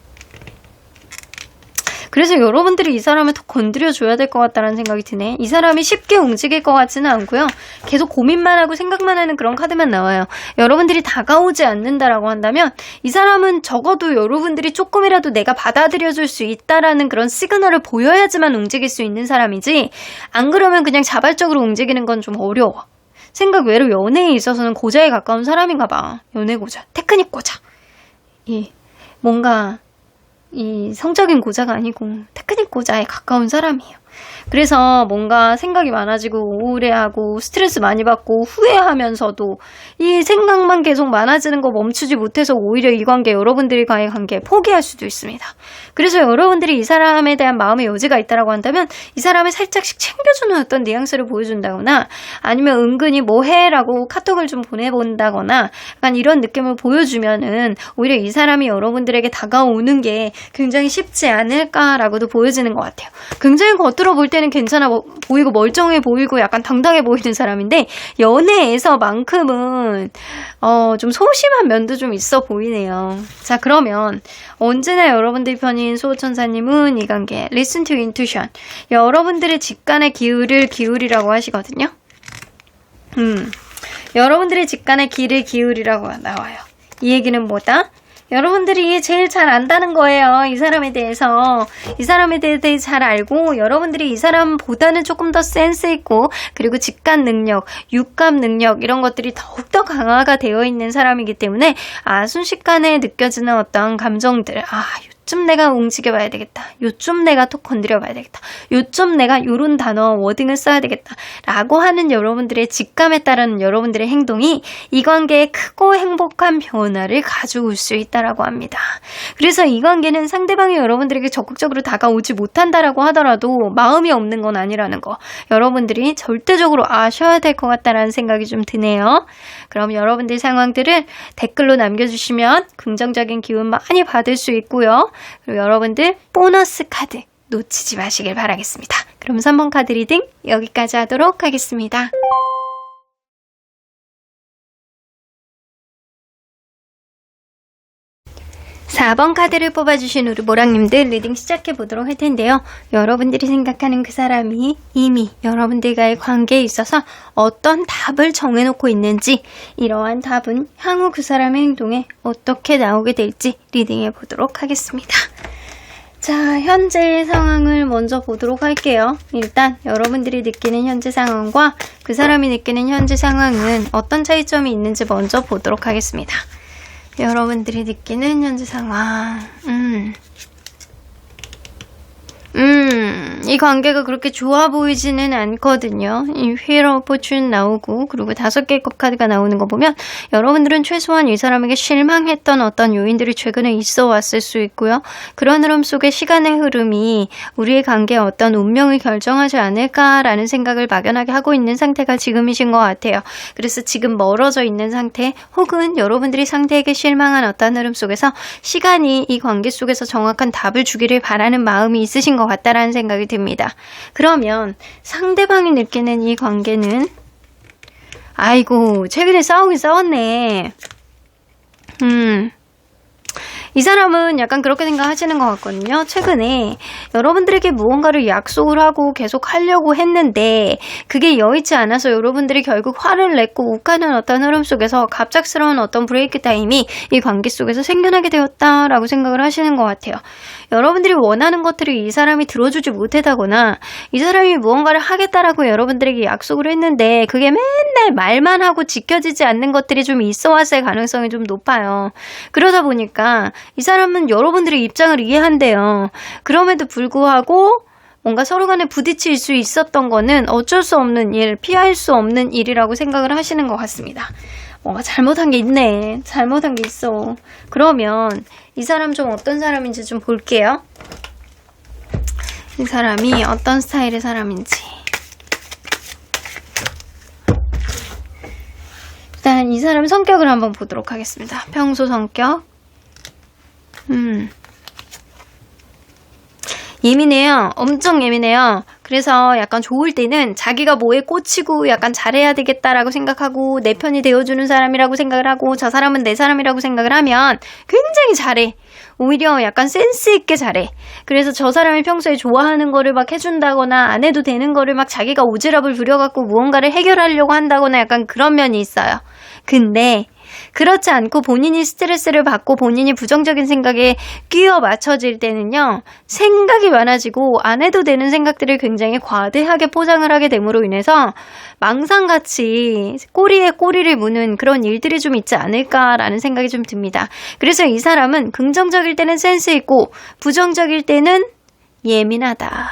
[SPEAKER 1] 그래서 여러분들이 이 사람을 더 건드려줘야 될 것 같다는 생각이 드네. 이 사람이 쉽게 움직일 것 같지는 않고요. 계속 고민만 하고 생각만 하는 그런 카드만 나와요. 여러분들이 다가오지 않는다라고 한다면 이 사람은 적어도 여러분들이 조금이라도 내가 받아들여줄 수 있다라는 그런 시그널을 보여야지만 움직일 수 있는 사람이지, 안 그러면 그냥 자발적으로 움직이는 건 좀 어려워. 생각 외로 연애에 있어서는 고자에 가까운 사람인가 봐. 연애 고자, 테크닉 고자. 뭔가 이 성적인 고자가 아니고 테크닉 고자에 가까운 사람이에요. 그래서 뭔가 생각이 많아지고 우울해하고 스트레스 많이 받고 후회하면서도 이 생각만 계속 많아지는 거 멈추지 못해서 오히려 이 관계, 여러분들과의 관계 포기할 수도 있습니다. 그래서 여러분들이 이 사람에 대한 마음의 여지가 있다라고 한다면 이 사람을 살짝씩 챙겨주는 어떤 뉘앙스를 보여준다거나 아니면 은근히 뭐 해라고 카톡을 좀 보내본다거나 약간 이런 느낌을 보여주면은 오히려 이 사람이 여러분들에게 다가오는 게 굉장히 쉽지 않을까라고도 보여지는 것 같아요. 굉장히 겉으로 볼 때는 괜찮아 보이고 멀쩡해 보이고 약간 당당해 보이는 사람인데 연애에서만큼은 좀 소심한 면도 좀 있어 보이네요. 자, 그러면 언제나 여러분들 편인 수호천사님은 이 관계 Listen to intuition, 여러분들의 직관의 기울이라고 하시거든요. 여러분들의 직관의 귀를 기울이라고 나와요. 이 얘기는 뭐다? 여러분들이 제일 잘 안다는 거예요. 이 사람에 대해서. 이 사람에 대해 잘 알고 여러분들이 이 사람보다는 조금 더 센스 있고 그리고 직관 능력, 육감 능력 이런 것들이 더욱더 강화가 되어 있는 사람이기 때문에 순식간에 느껴지는 어떤 감정들, 요쯤 내가 움직여봐야 되겠다. 요쯤 내가 톡 건드려봐야 되겠다. 요쯤 내가 요런 단어 워딩을 써야 되겠다. 라고 하는 여러분들의 직감에 따른 여러분들의 행동이 이 관계에 크고 행복한 변화를 가져올 수 있다라고 합니다. 그래서 이 관계는 상대방이 여러분들에게 적극적으로 다가오지 못한다라고 하더라도 마음이 없는 건 아니라는 거 여러분들이 절대적으로 아셔야 될 것 같다라는 생각이 좀 드네요. 그럼 여러분들 상황들을 댓글로 남겨주시면 긍정적인 기운 많이 받을 수 있고요. 그리고 여러분들 보너스 카드 놓치지 마시길 바라겠습니다. 그럼 3번 카드 리딩 여기까지 하도록 하겠습니다. 4번 카드를 뽑아주신 우리 모랑님들 리딩 시작해보도록 할 텐데요. 여러분들이 생각하는 그 사람이 이미 여러분들과의 관계에 있어서 어떤 답을 정해놓고 있는지, 이러한 답은 향후 그 사람의 행동에 어떻게 나오게 될지 리딩해보도록 하겠습니다. 자, 현재의 상황을 먼저 보도록 할게요. 일단 여러분들이 느끼는 현재 상황과 그 사람이 느끼는 현재 상황은 어떤 차이점이 있는지 먼저 보도록 하겠습니다. 여러분들이 느끼는 현재 상황. 이 관계가 그렇게 좋아 보이지는 않거든요. 이 Wheel of Fortune 나오고 그리고 5개의 컵 카드가 나오는 거 보면 여러분들은 최소한 이 사람에게 실망했던 어떤 요인들이 최근에 있어 왔을 수 있고요. 그런 흐름 속에 시간의 흐름이 우리의 관계에 어떤 운명을 결정하지 않을까라는 생각을 막연하게 하고 있는 상태가 지금이신 것 같아요. 그래서 지금 멀어져 있는 상태 혹은 여러분들이 상대에게 실망한 어떤 흐름 속에서 시간이 이 관계 속에서 정확한 답을 주기를 바라는 마음이 있으신 것 같다라는 생각이 듭니다. 그러면 상대방이 느끼는 이 관계는 아이고 최근에 싸우긴 싸웠네. 이 사람은 약간 그렇게 생각하시는 것 같거든요. 최근에 여러분들에게 무언가를 약속을 하고 계속 하려고 했는데 그게 여의치 않아서 여러분들이 결국 화를 냈고 욱하는 어떤 흐름 속에서 갑작스러운 어떤 브레이크 타임이 이 관계 속에서 생겨나게 되었다라고 생각을 하시는 것 같아요. 여러분들이 원하는 것들을 이 사람이 들어주지 못하다거나 이 사람이 무언가를 하겠다라고 여러분들에게 약속을 했는데 그게 맨날 말만 하고 지켜지지 않는 것들이 좀 있어 왔을 가능성이 좀 높아요. 그러다 보니까 이 사람은 여러분들의 입장을 이해한대요. 그럼에도 불구하고 뭔가 서로 간에 부딪힐 수 있었던 거는 어쩔 수 없는 일, 피할 수 없는 일이라고 생각을 하시는 것 같습니다. 뭔가 잘못한 게 있네. 잘못한 게 있어. 그러면 이 사람 좀 어떤 사람인지 좀 볼게요. 이 사람이 어떤 스타일의 사람인지. 일단 이 사람 성격을 한번 보도록 하겠습니다. 평소 성격. 예민해요. 엄청 예민해요. 그래서 약간 좋을 때는 자기가 뭐에 꽂히고 약간 잘해야 되겠다라고 생각하고 내 편이 되어주는 사람이라고 생각을 하고 저 사람은 내 사람이라고 생각을 하면 굉장히 잘해. 오히려 약간 센스 있게 잘해. 그래서 저 사람이 평소에 좋아하는 거를 막 해준다거나 안 해도 되는 거를 막 자기가 오지랖을 부려갖고 무언가를 해결하려고 한다거나 약간 그런 면이 있어요. 근데 그렇지 않고 본인이 스트레스를 받고 본인이 부정적인 생각에 끼워 맞춰질 때는요, 생각이 많아지고 안 해도 되는 생각들을 굉장히 과대하게 포장을 하게 됨으로 인해서 망상같이 꼬리에 꼬리를 무는 그런 일들이 좀 있지 않을까라는 생각이 좀 듭니다. 그래서 이 사람은 긍정적일 때는 센스 있고 부정적일 때는 예민하다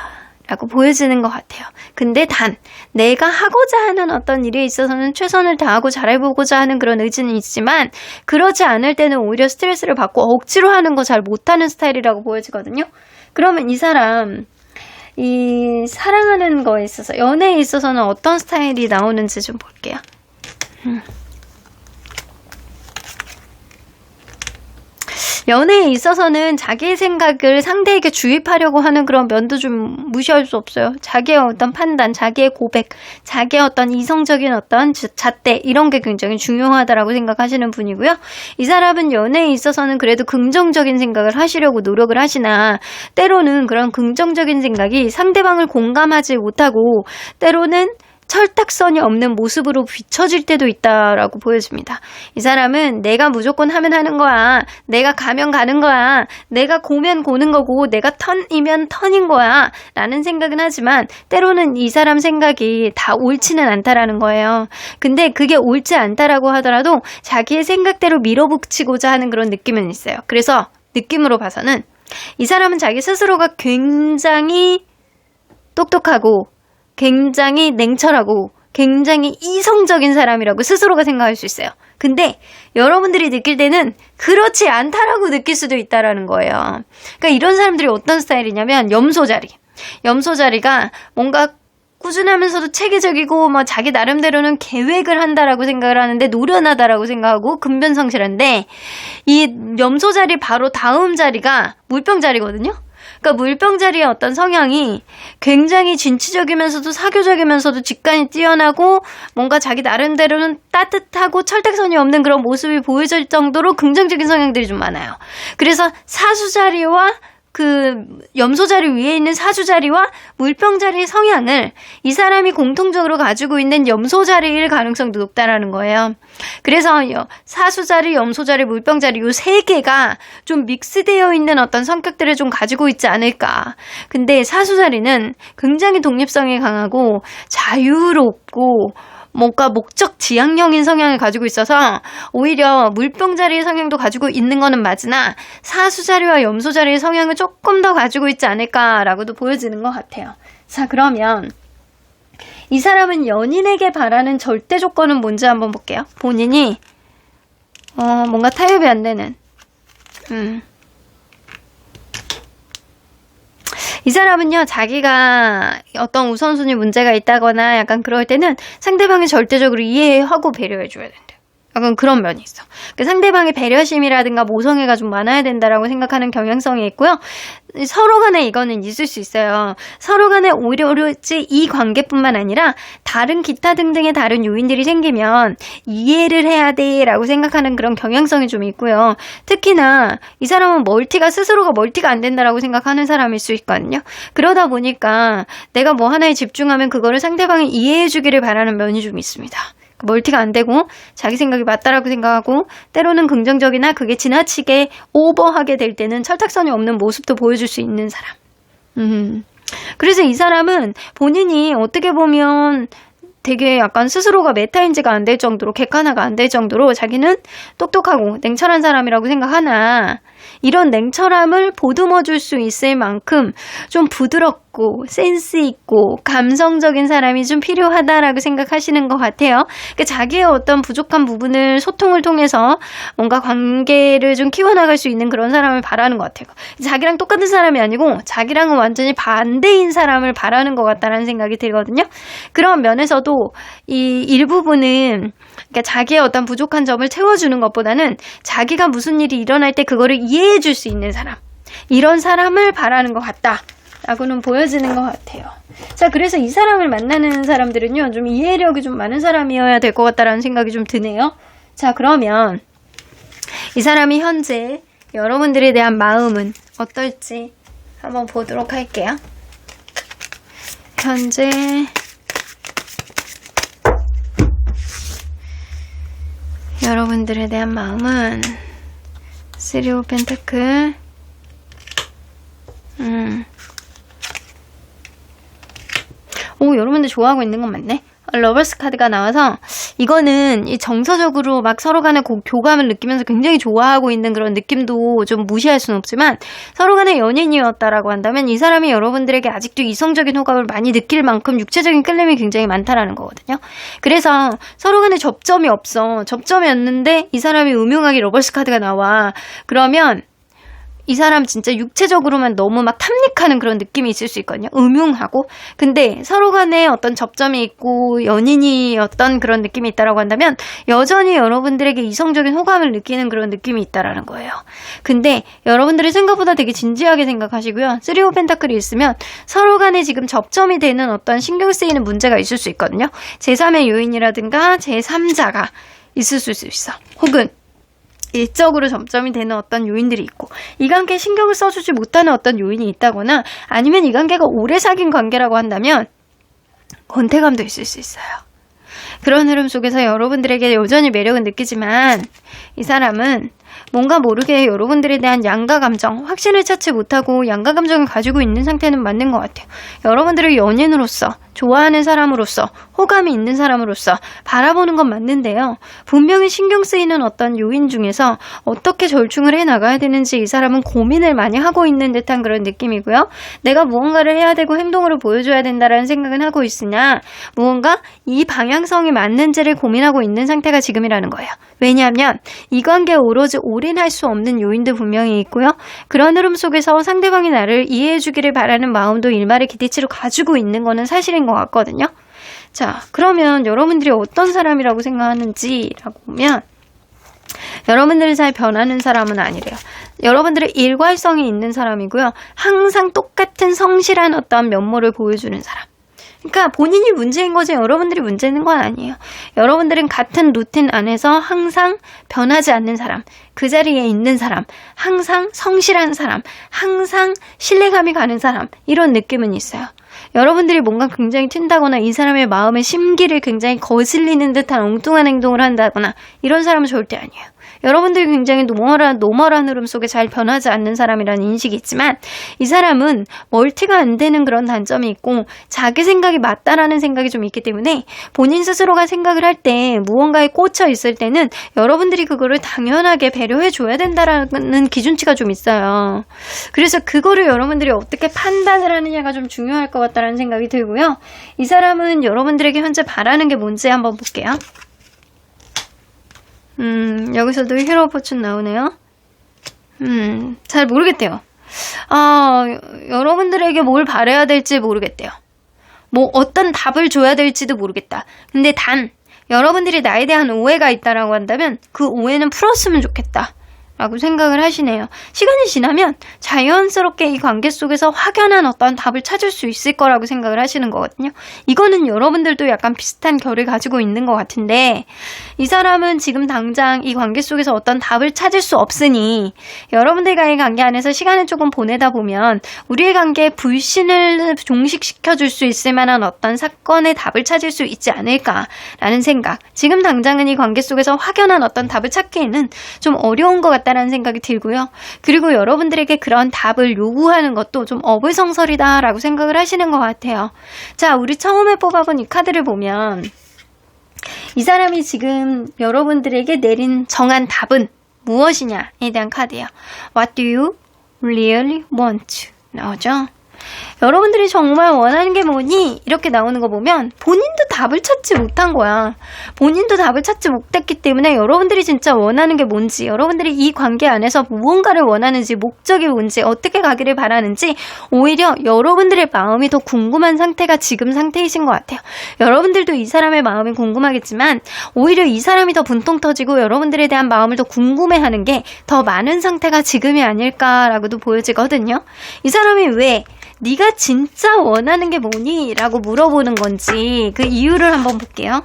[SPEAKER 1] 라고 보여지는 것 같아요. 근데 단 내가 하고자 하는 어떤 일에 있어서는 최선을 다하고 잘해보고자 하는 그런 의지는 있지만 그렇지 않을 때는 오히려 스트레스를 받고 억지로 하는 거 잘 못하는 스타일이라고 보여지거든요. 그러면 이 사람 이 사랑하는 거에 있어서 연애에 있어서는 어떤 스타일이 나오는지 좀 볼게요. 연애에 있어서는 자기의 생각을 상대에게 주입하려고 하는 그런 면도 좀 무시할 수 없어요. 자기의 어떤 판단, 자기의 고백, 자기의 어떤 이성적인 어떤 잣대 이런 게 굉장히 중요하다라고 생각하시는 분이고요. 이 사람은 연애에 있어서는 그래도 긍정적인 생각을 하시려고 노력을 하시나 때로는 그런 긍정적인 생각이 상대방을 공감하지 못하고 때로는 철딱선이 없는 모습으로 비춰질 때도 있다라고 보여집니다. 이 사람은 내가 무조건 하면 하는 거야. 내가 가면 가는 거야. 내가 고면 고는 거고 내가 턴이면 턴인 거야. 라는 생각은 하지만 때로는 이 사람 생각이 다 옳지는 않다라는 거예요. 근데 그게 옳지 않다라고 하더라도 자기의 생각대로 밀어붙이고자 하는 그런 느낌은 있어요. 그래서 느낌으로 봐서는 이 사람은 자기 스스로가 굉장히 똑똑하고 굉장히 냉철하고 굉장히 이성적인 사람이라고 스스로가 생각할 수 있어요. 근데 여러분들이 느낄 때는 그렇지 않다라고 느낄 수도 있다라는 거예요. 그러니까 이런 사람들이 어떤 스타일이냐면 염소자리가 뭔가 꾸준하면서도 체계적이고 뭐 자기 나름대로는 계획을 한다라고 생각을 하는데 노련하다라고 생각하고 근변성실한데 이 염소자리 바로 다음 자리가 물병자리거든요. 그러니까 물병자리의 어떤 성향이 굉장히 진취적이면서도 사교적이면서도 직관이 뛰어나고 뭔가 자기 나름대로는 따뜻하고 철딱선이 없는 그런 모습이 보여질 정도로 긍정적인 성향들이 좀 많아요. 그래서 사수자리와 그 염소자리 위에 있는 사주자리와 물병자리의 성향을 이 사람이 공통적으로 가지고 있는 염소자리일 가능성도 높다라는 거예요. 그래서 사수자리, 염소자리, 물병자리 이 세 개가 좀 믹스되어 있는 어떤 성격들을 좀 가지고 있지 않을까. 근데 사수자리는 굉장히 독립성이 강하고 자유롭고 뭔가 목적 지향형인 성향을 가지고 있어서 오히려 물병자리의 성향도 가지고 있는 거는 맞으나 사수자리와 염소자리의 성향을 조금 더 가지고 있지 않을까라고도 보여지는 것 같아요. 자, 그러면 이 사람은 연인에게 바라는 절대 조건은 뭔지 한번 볼게요. 본인이 뭔가 타협이 안 되는 이 사람은요, 자기가 어떤 우선순위 문제가 있다거나 약간 그럴 때는 상대방이 절대적으로 이해하고 배려해줘야 된대요. 약간 그런 면이 있어. 상대방의 배려심이라든가 모성애가 좀 많아야 된다라고 생각하는 경향성이 있고요. 서로 간에 이거는 있을 수 있어요. 서로 간에 오로지 이 관계뿐만 아니라 다른 기타 등등의 다른 요인들이 생기면 이해를 해야 돼라고 생각하는 그런 경향성이 좀 있고요. 특히나 이 사람은 스스로가 멀티가 안 된다라고 생각하는 사람일 수 있거든요. 그러다 보니까 내가 뭐 하나에 집중하면 그거를 상대방이 이해해 주기를 바라는 면이 좀 있습니다. 멀티가 안 되고 자기 생각이 맞다라고 생각하고 때로는 긍정적이나 그게 지나치게 오버하게 될 때는 철딱선이 없는 모습도 보여줄 수 있는 사람. 그래서 이 사람은 본인이 어떻게 보면 되게 약간 스스로가 메타인지가 안 될 정도로 객관화가 안 될 정도로 자기는 똑똑하고 냉철한 사람이라고 생각하나 이런 냉철함을 보듬어 줄 수 있을 만큼 좀 부드럽고 센스 있고 감성적인 사람이 좀 필요하다라고 생각하시는 것 같아요. 그러니까 자기의 어떤 부족한 부분을 소통을 통해서 뭔가 관계를 좀 키워나갈 수 있는 그런 사람을 바라는 것 같아요. 자기랑 똑같은 사람이 아니고 자기랑은 완전히 반대인 사람을 바라는 것 같다라는 생각이 들거든요. 그런 면에서도 이 일부분은 그러니까 자기의 어떤 부족한 점을 채워주는 것보다는 자기가 무슨 일이 일어날 때 그거를 이해해 줄 수 있는 사람, 이런 사람을 바라는 것 같다 라고는 보여지는 것 같아요. 자, 그래서 이 사람을 만나는 사람들은요, 좀 이해력이 좀 많은 사람이어야 될 것 같다라는 생각이 좀 드네요. 자, 그러면 이 사람이 현재 여러분들에 대한 마음은 어떨지 한번 보도록 할게요. 현재 여러분들에 대한 마음은 3 오브 펜타클, 오, 여러분들 좋아하고 있는 건 맞네. 러버스 카드가 나와서 이거는 이 정서적으로 막 서로 간에 교감을 느끼면서 굉장히 좋아하고 있는 그런 느낌도 좀 무시할 수는 없지만, 서로 간에 연인이었다라고 한다면 이 사람이 여러분들에게 아직도 이성적인 호감을 많이 느낄 만큼 육체적인 끌림이 굉장히 많다라는 거거든요. 그래서 서로 간에 접점이 없어. 접점이 없는데 이 사람이 음흉하게 러버스 카드가 나와. 그러면 이 사람 진짜 육체적으로만 너무 막 탐닉하는 그런 느낌이 있을 수 있거든요. 음흉하고. 근데 서로 간에 어떤 접점이 있고 연인이 어떤 그런 느낌이 있다라고 한다면 여전히 여러분들에게 이성적인 호감을 느끼는 그런 느낌이 있다라는 거예요. 근데 여러분들이 생각보다 되게 진지하게 생각하시고요. 3 오브 펜타클이 있으면 서로 간에 지금 접점이 되는 어떤 신경 쓰이는 문제가 있을 수 있거든요. 제3의 요인이라든가 제3자가 있을 수 있어. 혹은 일적으로 점점이 되는 어떤 요인들이 있고, 이 관계에 신경을 써주지 못하는 어떤 요인이 있다거나, 아니면 이 관계가 오래 사귄 관계라고 한다면 권태감도 있을 수 있어요. 그런 흐름 속에서 여러분들에게 여전히 매력은 느끼지만 이 사람은 뭔가 모르게 여러분들에 대한 양가 감정, 확신을 찾지 못하고 양가 감정을 가지고 있는 상태는 맞는 것 같아요. 여러분들을 연인으로서, 좋아하는 사람으로서, 호감이 있는 사람으로서 바라보는 건 맞는데요. 분명히 신경 쓰이는 어떤 요인 중에서 어떻게 절충을 해나가야 되는지 이 사람은 고민을 많이 하고 있는 듯한 그런 느낌이고요. 내가 무언가를 해야 되고 행동으로 보여줘야 된다라는 생각은 하고 있으나 무언가 이 방향성이 맞는지를 고민하고 있는 상태가 지금이라는 거예요. 왜냐하면 이 관계에 오로지 올인할 수 없는 요인도 분명히 있고요. 그런 흐름 속에서 상대방이 나를 이해해주기를 바라는 마음도 일말의 기대치로 가지고 있는 거는 사실인 것 같거든요. 자, 그러면 여러분들이 어떤 사람이라고 생각하는지라고 보면 여러분들이 잘 변하는 사람은 아니래요. 여러분들의 일관성이 있는 사람이고요. 항상 똑같은 성실한 어떤 면모를 보여주는 사람. 그러니까 본인이 문제인 거지 여러분들이 문제는 건 아니에요. 여러분들은 같은 루틴 안에서 항상 변하지 않는 사람, 그 자리에 있는 사람, 항상 성실한 사람, 항상 신뢰감이 가는 사람, 이런 느낌은 있어요. 여러분들이 뭔가 굉장히 튄다거나 이 사람의 마음의 심기를 굉장히 거슬리는 듯한 엉뚱한 행동을 한다거나 이런 사람은 절대 아니에요. 여러분들이 굉장히 노멀한 흐름 속에 잘 변하지 않는 사람이라는 인식이 있지만 이 사람은 멀티가 안 되는 그런 단점이 있고 자기 생각이 맞다라는 생각이 좀 있기 때문에 본인 스스로가 생각을 할 때 무언가에 꽂혀 있을 때는 여러분들이 그거를 당연하게 배려해 줘야 된다라는 기준치가 좀 있어요. 그래서 그거를 여러분들이 어떻게 판단을 하느냐가 좀 중요할 것 같다라는 생각이 들고요. 이 사람은 여러분들에게 현재 바라는 게 뭔지 한번 볼게요. 여기서도 히로 포춘 나오네요. 잘 모르겠대요. 여러분들에게 뭘 바라야 될지 모르겠대요. 뭐 어떤 답을 줘야 될지도 모르겠다. 근데 단 여러분들이 나에 대한 오해가 있다라고 한다면 그 오해는 풀었으면 좋겠다 라고 생각을 하시네요. 시간이 지나면 자연스럽게 이 관계 속에서 확연한 어떤 답을 찾을 수 있을 거라고 생각을 하시는 거거든요. 이거는 여러분들도 약간 비슷한 결을 가지고 있는 것 같은데 이 사람은 지금 당장 이 관계 속에서 어떤 답을 찾을 수 없으니 여러분들과의 관계 안에서 시간을 조금 보내다 보면 우리의 관계에 불신을 종식시켜줄 수 있을 만한 어떤 사건의 답을 찾을 수 있지 않을까라는 생각. 지금 당장은 이 관계 속에서 확연한 어떤 답을 찾기에는 좀 어려운 것 같다 라는 생각이 들고요. 그리고 여러분들에게 그런 답을 요구하는 것도 좀 어불성설이다라고 생각을 하시는 것 같아요. 자, 우리 처음에 뽑아본 이 카드를 보면 이 사람이 지금 여러분들에게 내린 정한 답은 무엇이냐에 대한 카드예요. What do you really want? 나오죠? 여러분들이 정말 원하는 게 뭐니? 이렇게 나오는 거 보면 본인도 답을 찾지 못한 거야. 본인도 답을 찾지 못했기 때문에 여러분들이 진짜 원하는 게 뭔지, 여러분들이 이 관계 안에서 무언가를 원하는지, 목적이 뭔지, 어떻게 가기를 바라는지 오히려 여러분들의 마음이 더 궁금한 상태가 지금 상태이신 것 같아요. 여러분들도 이 사람의 마음이 궁금하겠지만 오히려 이 사람이 더 분통 터지고 여러분들에 대한 마음을 더 궁금해하는 게 더 많은 상태가 지금이 아닐까라고도 보여지거든요. 이 사람이 왜 네가 진짜 원하는 게 뭐니? 라고 물어보는 건지 그 이유를 한번 볼게요.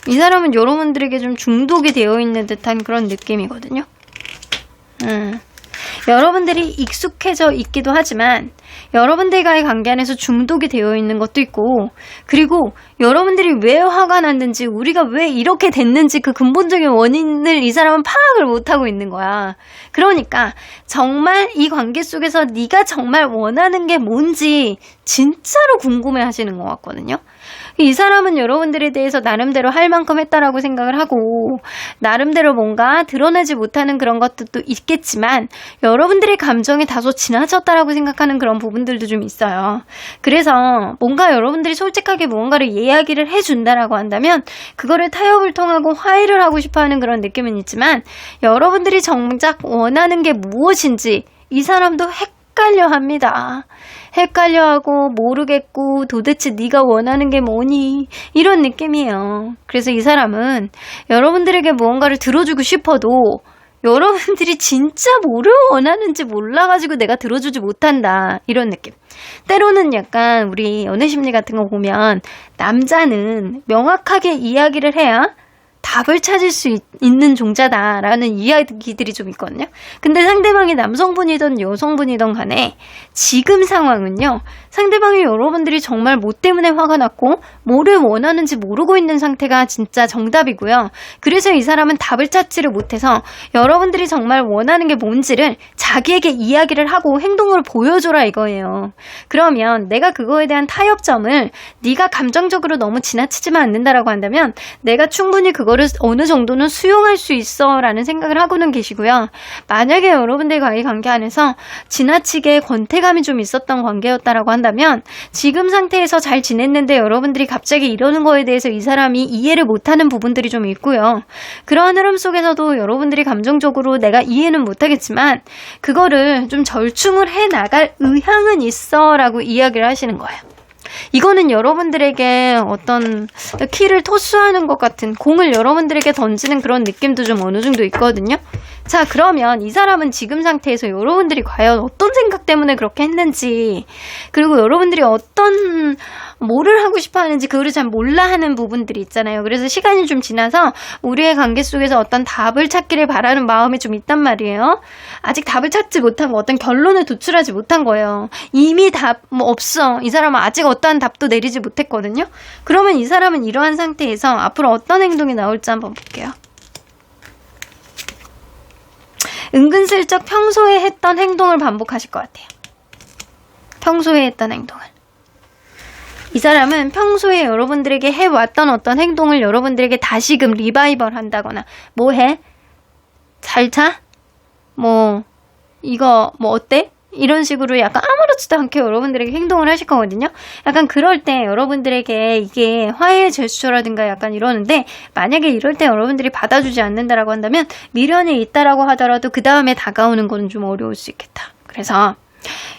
[SPEAKER 1] 이 사람은 여러분들에게 좀 중독이 되어 있는 듯한 그런 느낌이거든요. 여러분들이 익숙해져 있기도 하지만 여러분들과의 관계 안에서 중독이 되어 있는 것도 있고, 그리고 여러분들이 왜 화가 났는지, 우리가 왜 이렇게 됐는지 그 근본적인 원인을 이 사람은 파악을 못하고 있는 거야. 그러니까 정말 이 관계 속에서 네가 정말 원하는 게 뭔지 진짜로 궁금해 하시는 것 같거든요. 이 사람은 여러분들에 대해서 나름대로 할 만큼 했다라고 생각을 하고, 나름대로 뭔가 드러내지 못하는 그런 것도 있겠지만 여러분들의 감정에 다소 지나쳤다라고 생각하는 그런 부분들도 좀 있어요. 그래서 뭔가 여러분들이 솔직하게 무언가를 이야기를 해준다라고 한다면 그거를 타협을 통하고 화해를 하고 싶어하는 그런 느낌은 있지만, 여러분들이 정작 원하는 게 무엇인지 이 사람도 헷갈려 합니다. 헷갈려하고 모르겠고 도대체 네가 원하는 게 뭐니? 이런 느낌이에요. 그래서 이 사람은 여러분들에게 무언가를 들어주고 싶어도 여러분들이 진짜 뭐를 원하는지 몰라가지고 내가 들어주지 못한다. 이런 느낌. 때로는 약간 우리 연애심리 같은 거 보면 남자는 명확하게 이야기를 해야 답을 찾을 수 있는 종자다라는 이야기들이 좀 있거든요. 근데 상대방이 남성분이든 여성분이든 간에 지금 상황은요, 상대방이 여러분들이 정말 뭐 때문에 화가 났고 뭐를 원하는지 모르고 있는 상태가 진짜 정답이고요. 그래서 이 사람은 답을 찾지를 못해서 여러분들이 정말 원하는 게 뭔지를 자기에게 이야기를 하고 행동을 보여줘라 이거예요. 그러면 내가 그거에 대한 타협점을 네가 감정적으로 너무 지나치지만 않는다라고 한다면 내가 충분히 그거를 어느 정도는 수용할 수 있어 라는 생각을 하고는 계시고요. 만약에 여러분들과의 관계 안에서 지나치게 권태감이 좀 있었던 관계였다라고 한다면 지금 상태에서 잘 지냈는데 여러분들이 갑자기 이러는 거에 대해서 이 사람이 이해를 못하는 부분들이 좀 있고요. 그러한 흐름 속에서도 여러분들이 감정적으로 내가 이해는 못하겠지만 그거를 좀 절충을 해나갈 의향은 있어 라고 이야기를 하시는 거예요. 이거는 여러분들에게 어떤 키를 토스하는 것 같은, 공을 여러분들에게 던지는 그런 느낌도 좀 어느 정도 있거든요. 자, 그러면 이 사람은 지금 상태에서 여러분들이 과연 어떤 생각 때문에 그렇게 했는지, 그리고 여러분들이 뭐를 하고 싶어 하는지 그거를 잘 몰라 하는 부분들이 있잖아요. 그래서 시간이 좀 지나서 우리의 관계 속에서 어떤 답을 찾기를 바라는 마음이 좀 있단 말이에요. 아직 답을 찾지 못하고 어떤 결론을 도출하지 못한 거예요. 이미 답 없어. 이 사람은 아직 어떠한 답도 내리지 못했거든요. 그러면 이 사람은 이러한 상태에서 앞으로 어떤 행동이 나올지 한번 볼게요. 은근슬쩍 평소에 했던 행동을 반복하실 것 같아요. 평소에 했던 행동을. 이 사람은 평소에 여러분들에게 해왔던 어떤 행동을 여러분들에게 다시금 리바이벌 한다거나, 뭐 해? 잘 자? 이거 어때? 이런 식으로 약간 아무렇지도 않게 여러분들에게 행동을 하실 거거든요. 약간 그럴 때 여러분들에게 이게 화해의 제스처라든가 약간 이러는데, 만약에 이럴 때 여러분들이 받아주지 않는다라고 한다면 미련이 있다라고 하더라도 그 다음에 다가오는 거는 좀 어려울 수 있겠다. 그래서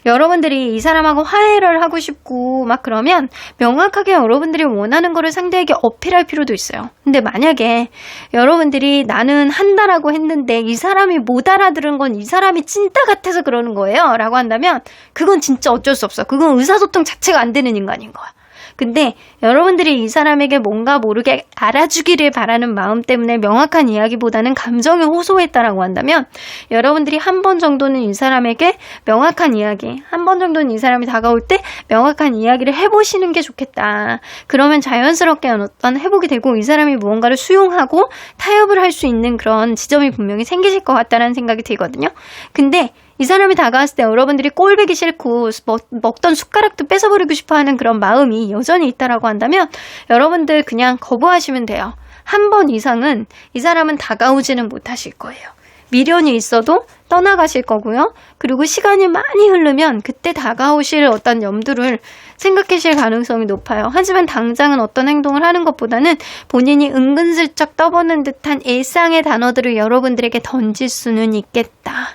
[SPEAKER 1] 여러분들이 이 사람하고 화해를 하고 싶고 막 그러면 명확하게 여러분들이 원하는 거를 상대에게 어필할 필요도 있어요. 근데 만약에 여러분들이 나는 한다라고 했는데 이 사람이 못 알아들은 건 이 사람이 찐따 같아서 그러는 거예요 라고 한다면 그건 진짜 어쩔 수 없어. 그건 의사소통 자체가 안 되는 인간인 거야. 근데 여러분들이 이 사람에게 뭔가 모르게 알아주기를 바라는 마음 때문에 명확한 이야기보다는 감정에 호소했다라고 한다면 여러분들이 한 번 정도는 이 사람에게 명확한 이야기, 한 번 정도는 이 사람이 다가올 때 명확한 이야기를 해보시는 게 좋겠다. 그러면 자연스럽게 어떤 회복이 되고 이 사람이 무언가를 수용하고 타협을 할 수 있는 그런 지점이 분명히 생기실 것 같다는 생각이 들거든요. 근데 이 사람이 다가왔을 때 여러분들이 꼴보기 싫고 먹던 숟가락도 뺏어버리고 싶어하는 그런 마음이 여전히 있다라고 한다면 여러분들 그냥 거부하시면 돼요. 한 번 이상은 이 사람은 다가오지는 못하실 거예요. 미련이 있어도 떠나가실 거고요. 그리고 시간이 많이 흐르면 그때 다가오실 어떤 염두를 생각하실 가능성이 높아요. 하지만 당장은 어떤 행동을 하는 것보다는 본인이 은근슬쩍 떠보는 듯한 일상의 단어들을 여러분들에게 던질 수는 있겠다.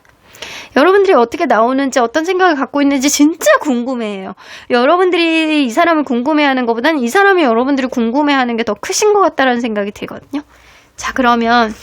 [SPEAKER 1] 여러분들이 어떻게 나오는지 어떤 생각을 갖고 있는지 진짜 궁금해해요. 여러분들이 이 사람을 궁금해하는 것보다는 이 사람이 여러분들이 궁금해하는 게 더 크신 것 같다는 생각이 들거든요. 자, 그러면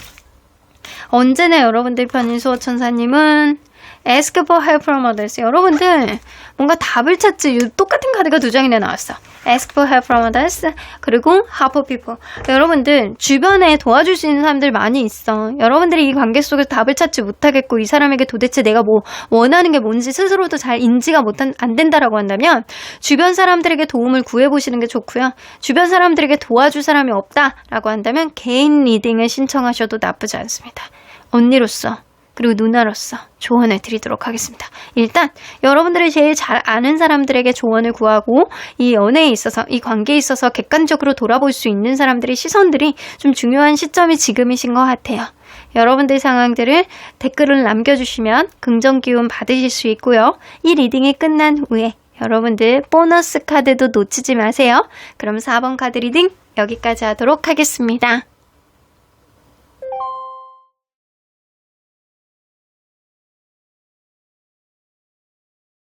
[SPEAKER 1] 언제나 여러분들 편인 수호천사님은 ask for help from others. 여러분들 뭔가 답을 찾지. 똑같은 카드가 2장이나 나왔어. ask for help from others. 그리고 help people. 여러분들 주변에 도와줄 수 있는 사람들 많이 있어. 여러분들이 이 관계 속에서 답을 찾지 못하겠고 이 사람에게 도대체 내가 뭐 원하는 게 뭔지 스스로도 잘 인지가 안 된다라고 한다면 주변 사람들에게 도움을 구해보시는 게 좋고요. 주변 사람들에게 도와줄 사람이 없다라고 한다면 개인 리딩을 신청하셔도 나쁘지 않습니다. 언니로서 그리고 누나로서 조언을 드리도록 하겠습니다. 일단 여러분들이 제일 잘 아는 사람들에게 조언을 구하고 이 연애에 있어서 이 관계에 있어서 객관적으로 돌아볼 수 있는 사람들의 시선들이 좀 중요한 시점이 지금이신 것 같아요. 여러분들 상황들을 댓글을 남겨주시면 긍정 기운 받으실 수 있고요. 이 리딩이 끝난 후에 여러분들 보너스 카드도 놓치지 마세요. 그럼 4번 카드 리딩 여기까지 하도록 하겠습니다.